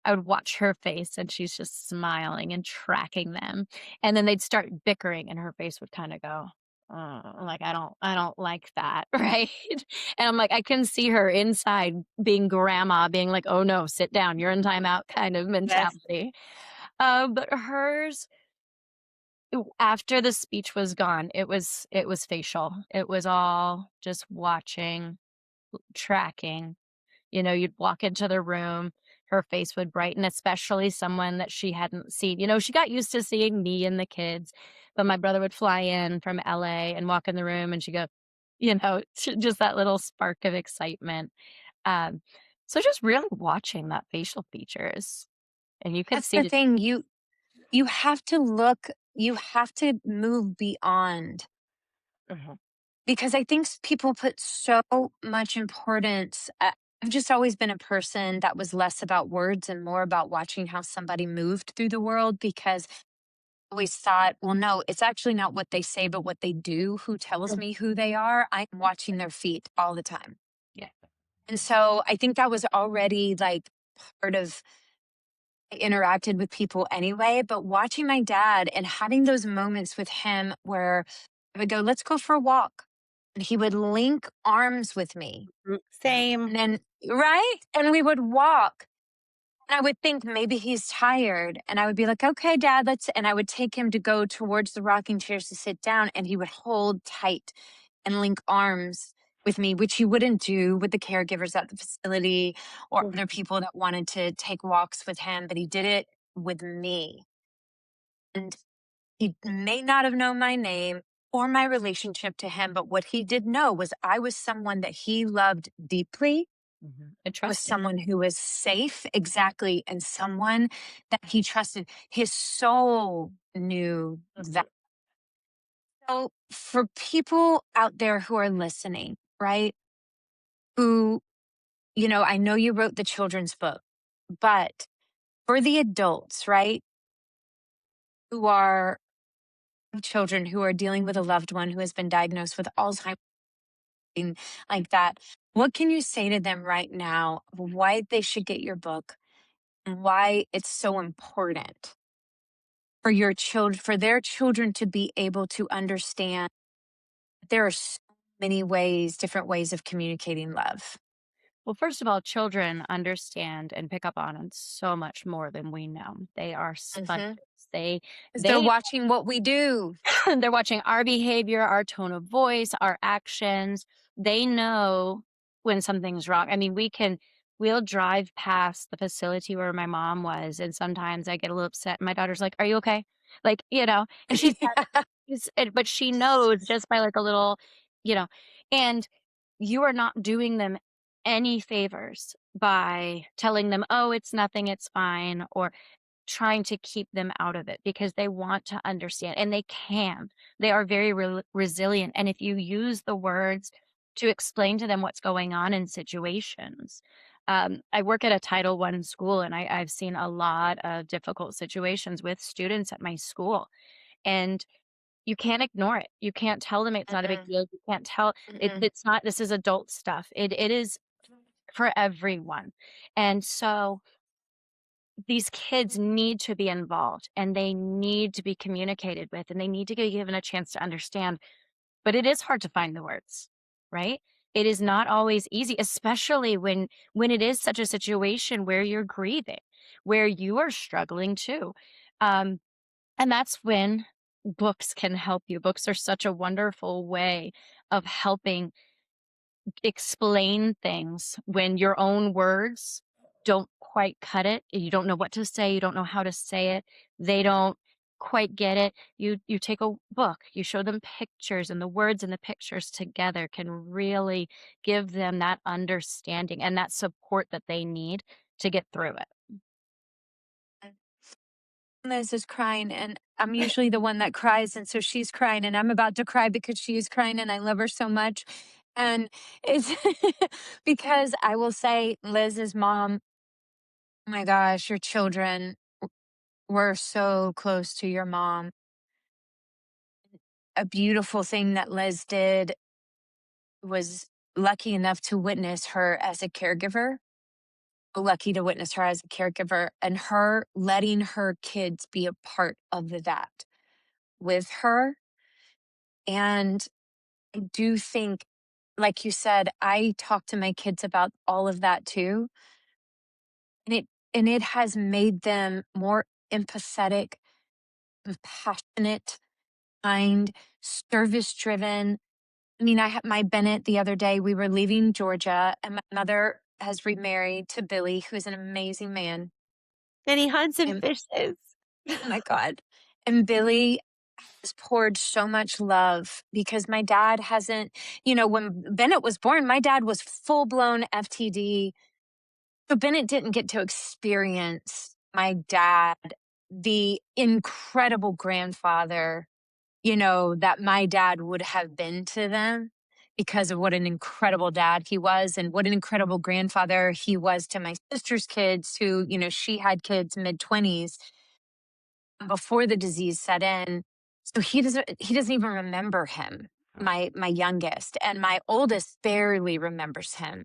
I would watch her face and she's just smiling and tracking them. And then they'd start bickering and her face would kind of go, like I don't like that, right? And I'm like, I can see her inside being grandma, being like, oh no, sit down, you're in timeout kind of Yes. mentality. But hers, after the speech was gone, it was facial. It was all just watching, tracking. You'd walk into the room, her face would brighten, especially someone that she hadn't seen. She got used to seeing me and the kids, but my brother would fly in from LA and walk in the room and she'd go, just that little spark of excitement. Um, so just really watching that facial features and you could That's see the the thing. You have to look, you have to move beyond, Mhm. because I think people put so much importance. I've just always been a person that was less about words and more about watching how somebody moved through the world, because I always thought, well, no, it's actually not what they say, but what they do, who tells Mm. me who they are. I'm watching their feet all the time. Yeah. And so I think that was already like part of, I interacted with people anyway, but watching my dad and having those moments with him where I would go, let's go for a walk. And he would link arms with me. same. And then, right? And we would walk. And I would think maybe he's tired. And I would be like, okay, dad, and I would take him to go towards the rocking chairs to sit down. And he would hold tight and link arms with me, which he wouldn't do with the caregivers at the facility or Mm. other people that wanted to take walks with him, but he did it with me. And he may not have known my name or my relationship to him, but what he did know was I was someone that he loved deeply, I was trusted. someone who was safe, exactly, and someone that he trusted. His soul knew Mhm. that. So, for people out there who are listening, right? Who, I know you wrote the children's book, but for the adults, right? Who are children who are dealing with a loved one who has been diagnosed with Alzheimer's, like that. What can you say to them right now of why they should get your book and why it's so important for your children, for their children to be able to understand there are so many ways, different ways of communicating love? Well, first of all, children understand and pick up on so much more than we know. They are sponges. Mm-hmm. They Because they're they watching what we do. they're watching our behavior, our tone of voice, our actions. They know when something's wrong. I mean, we'll drive past the facility where my mom was, and sometimes I get a little upset. And my daughter's like, "Are you okay?" Like, and she's Yeah. but she knows just by like a little, and you are not doing them any favors by telling them, oh, it's nothing, it's fine, or trying to keep them out of it because they want to understand and they can. They are very resilient. And if you use the words to explain to them what's going on in situations, I work at a Title I school, and I've seen a lot of difficult situations with students at my school. And you can't ignore it. You can't tell them it's not a big Mm-mm, deal. You can't tell mm-mm. it's not, this is adult stuff. It is for everyone. And so these kids need to be involved and they need to be communicated with and they need to be given a chance to understand. But it is hard to find the words, right? It is not always easy, especially when it is such a situation where you're grieving, where you are struggling too. Um, and that's when books can help you. Books are such a wonderful way of helping explain things when your own words don't quite cut it. You don't know what to say, you don't know how to say it. They don't quite get it. You take a book, you show them pictures, and the words and the pictures together can really give them that understanding and that support that they need to get through it. Liz is crying, and I'm usually the one that cries, and so she's crying, and I'm about to cry because she's crying, and I love her so much. And it's because I will say, Liz's mom, oh my gosh, your children were so close to your mom. A beautiful thing that Liz did was lucky enough to witness her as a caregiver, lucky to witness her as a caregiver, and her letting her kids be a part of that with her. And I do think, like you said, I talk to my kids about all of that too. And it has made them more empathetic, compassionate, kind, service driven. I mean, I had my Bennett the other day. We were leaving Georgia, and my mother has remarried to Billy, who's an amazing man. And he hunts and And fishes. oh my God. And Billy has poured so much love because my dad hasn't, when Bennett was born, my dad was full blown FTD. So Bennett didn't get to experience my dad, the incredible grandfather, that my dad would have been to them because of what an incredible dad he was and what an incredible grandfather he was to my sister's kids who, she had kids mid-20s before the disease set in. So he doesn't even remember him, my youngest, and my oldest barely remembers him.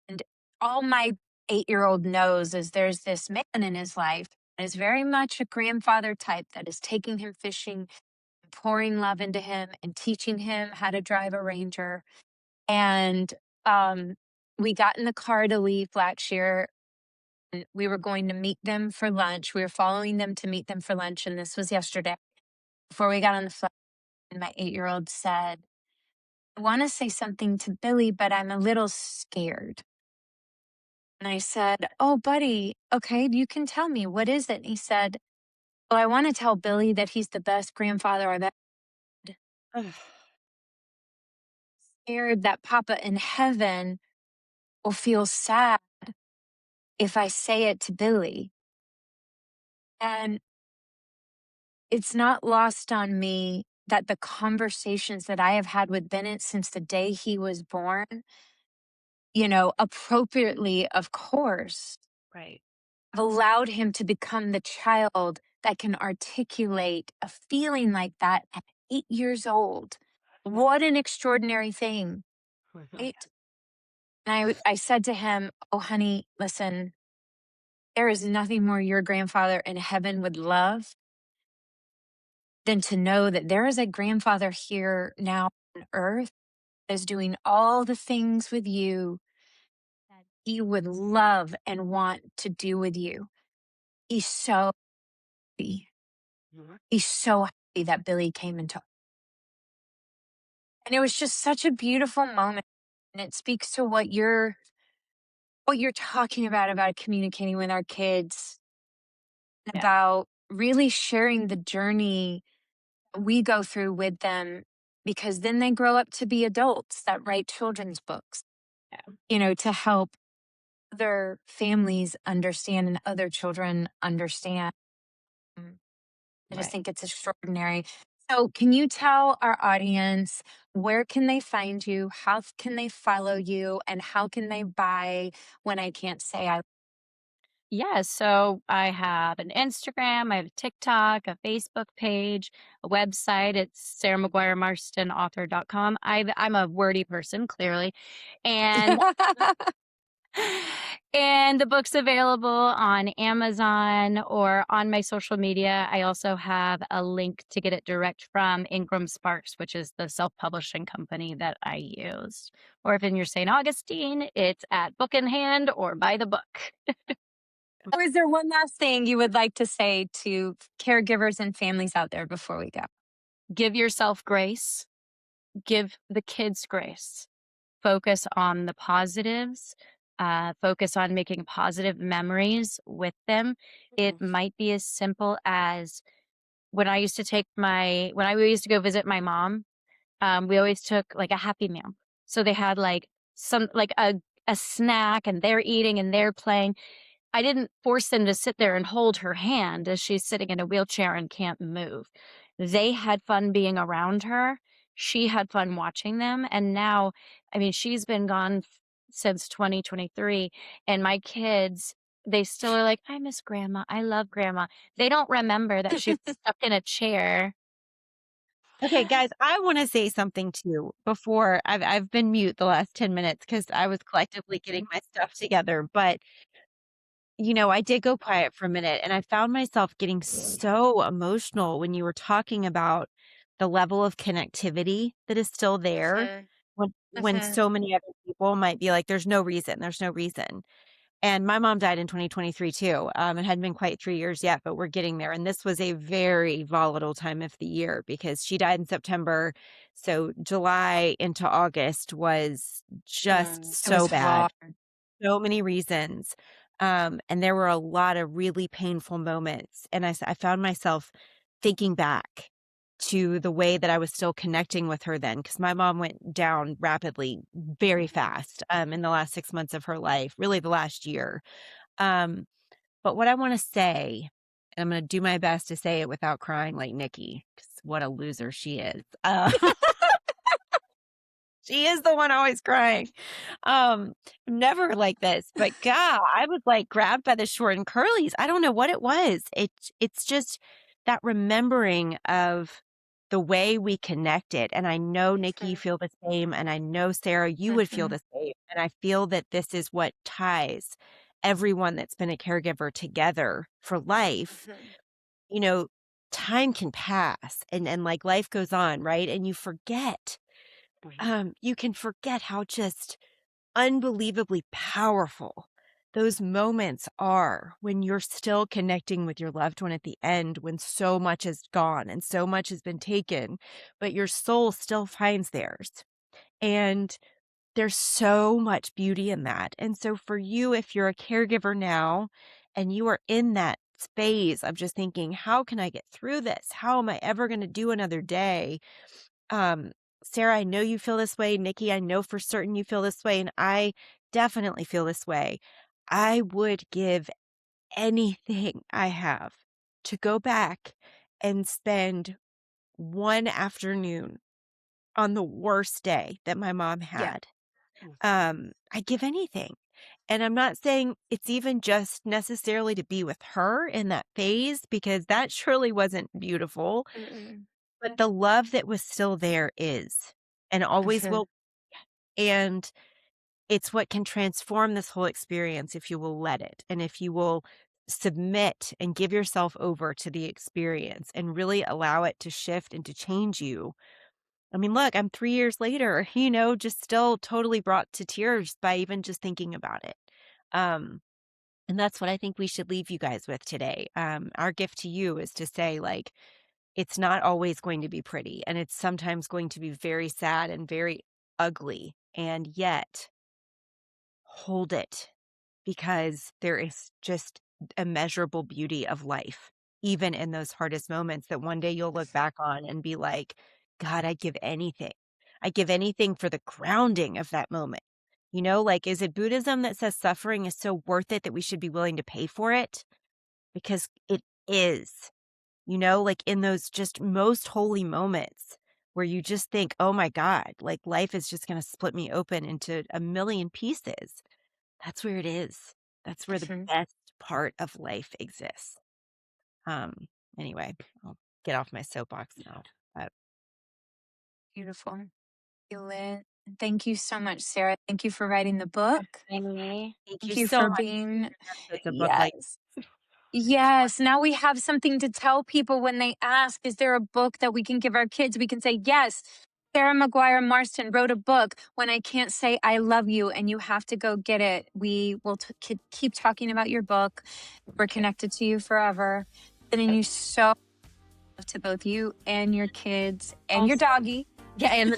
And all my 8-year-old knows is there's this man in his life that is very much a grandfather type that is taking him fishing, pouring love into him and teaching him how to drive a Ranger. And we got in the car to leave Blackshear, and we were going to meet them for lunch. We were following them to meet them for lunch, and this was yesterday. Before we got on the flight, my 8-year-old said, I want to say something to Billy, but I'm a little scared. And I said, oh, buddy, okay, you can tell me. What is it? And he said, well, I want to tell Billy that he's the best grandfather I've ever Ugh. scared that Papa in heaven will feel sad if I say it to Billy. And it's not lost on me that the conversations that I have had with Bennett since the day he was born, appropriately, of course, Right. have allowed him to become the child that can articulate a feeling like that at 8 years old. What an extraordinary thing, right? And I said to him, oh, honey, listen, there is nothing more your grandfather in heaven would love than to know that there is a grandfather here now on earth that is doing all the things with you that he would love and want to do with you. He's so happy. He's so happy that Billy came into. And it was just such a beautiful moment. And it speaks to what you're talking about communicating with our kids, Yeah. about really sharing the journey we go through with them. because then they grow up to be adults that write children's books, to help other families understand and other children understand. Mm, I just Right. think it's extraordinary. So, can you tell our audience where can they find you? How can they follow you? And how can they buy When I Can't Say I? Yeah, so I have an Instagram, I have a TikTok, a Facebook page, a website. It's sarahmaguiremarstonauthor.com. I'm a wordy person, clearly. And and the book's available on Amazon or on my social media. I also have a link to get it direct from Ingram Sparks, which is the self-publishing company that I use. Or if in you're St. Augustine, it's at Book in Hand or Buy the Book. Or is there one last thing you would like to say to caregivers and families out there before we go? Give yourself grace. Give the kids grace. Focus on the positives. Focus on making positive memories with them. It might be as simple as when I used to we used to go visit my mom, we always took like a Happy Meal. So they had like a snack and they're eating and they're playing. I didn't force them to sit there and hold her hand as she's sitting in a wheelchair and can't move. They had fun being around her. She had fun watching them. And now, I mean, she's been gone since 2023. And my kids, they still are like, I miss grandma. I love grandma. They don't remember that she's stuck in a chair. Okay, guys, I want to say something too before I've been mute the last 10 minutes because I was collectively getting my stuff together. But I did go quiet for a minute and I found myself getting so emotional when you were talking about the level of connectivity that is still there when so many other people might be like, there's no reason, there's no reason. And my mom died in 2023 too. It hadn't been quite 3 years yet, but we're getting there. And this was a very volatile time of the year because she died in September. So July into August was just It was so bad. hard. So many reasons. And there were a lot of really painful moments. And I found myself thinking back to the way that I was still connecting with her then, because my mom went down rapidly, very fast, in the last 6 months of her life, really the last year. Um, but what I want to say, and I'm going to do my best to say it without crying like Nikki, because what a loser she is. She is the one always crying. Never like this, but God, I was like grabbed by the short and curlies. I don't know what it was. It's just that remembering of the way we connected. And I know Nikki, you feel the same. And I know Sarah, you would feel the same. And I feel that this is what ties everyone that's been a caregiver together for life. Time can pass and like life goes on, right? And you forget you can forget how just unbelievably powerful those moments are when you're still connecting with your loved one at the end, when so much is gone and so much has been taken, but your soul still finds theirs. And there's so much beauty in that. And so for you, if you're a caregiver now and you are in that phase of just thinking, how can I get through this? How am I ever going to do another day? Um, Sarah, I know you feel this way. Nikki, I know for certain you feel this way. And I definitely feel this way. I would give anything I have to go back and spend one afternoon on the worst day that my mom Yeah. had. I'd give anything. And I'm not saying it's even just necessarily to be with her in that phase, because that surely wasn't beautiful. But the love that was still there is, and always will. And it's what can transform this whole experience if you will let it. And if you will submit and give yourself over to the experience and really allow it to shift and to change you. I mean, look, I'm 3 years later, just still totally brought to tears by even just thinking about it. And that's what I think we should leave you guys with today. Our gift to you is to say, like, it's not always going to be pretty, and it's sometimes going to be very sad and very ugly. And yet, hold it, because there is just immeasurable beauty of life, even in those hardest moments that one day you'll look back on and be like, God, I'd give anything. I'd give anything for the grounding of that moment. Like, is it Buddhism that says suffering is so worth it that we should be willing to pay for it? Because it is, like in those just most holy moments where you just think, oh my God, like life is just going to split me open into a million pieces. That's where it is. That's where the Mhm. best part of life exists. Anyway, I'll get off my soapbox now. Beautiful. Lynn. Thank you so much, Sarah. Thank you for writing the book. Amy. Thank you Thank you so for much. being, It's a book like yes. Yes. Now we have something to tell people when they ask, is there a book that we can give our kids? We can say, yes, Sarah Maguire Marston wrote a book when I can't say I love you and you have to go get it. We will keep talking about your book. We're connected to you forever. Sending you so much to both you and your kids and your Also- doggy. Yeah,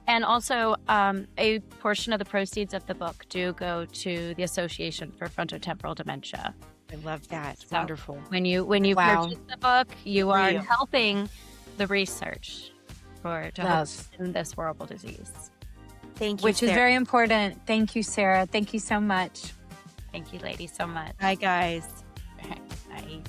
and also a portion of the proceeds of the book do go to the Association for Frontotemporal Dementia. I love that. It's So wonderful. when you Wow. purchase the book, you For are you. helping the research to help Love. in this horrible disease. Thank you. Which is Sarah. very important. Thank you, Sarah. Thank you so much. Thank you, ladies, so much. Bye, guys. Bye.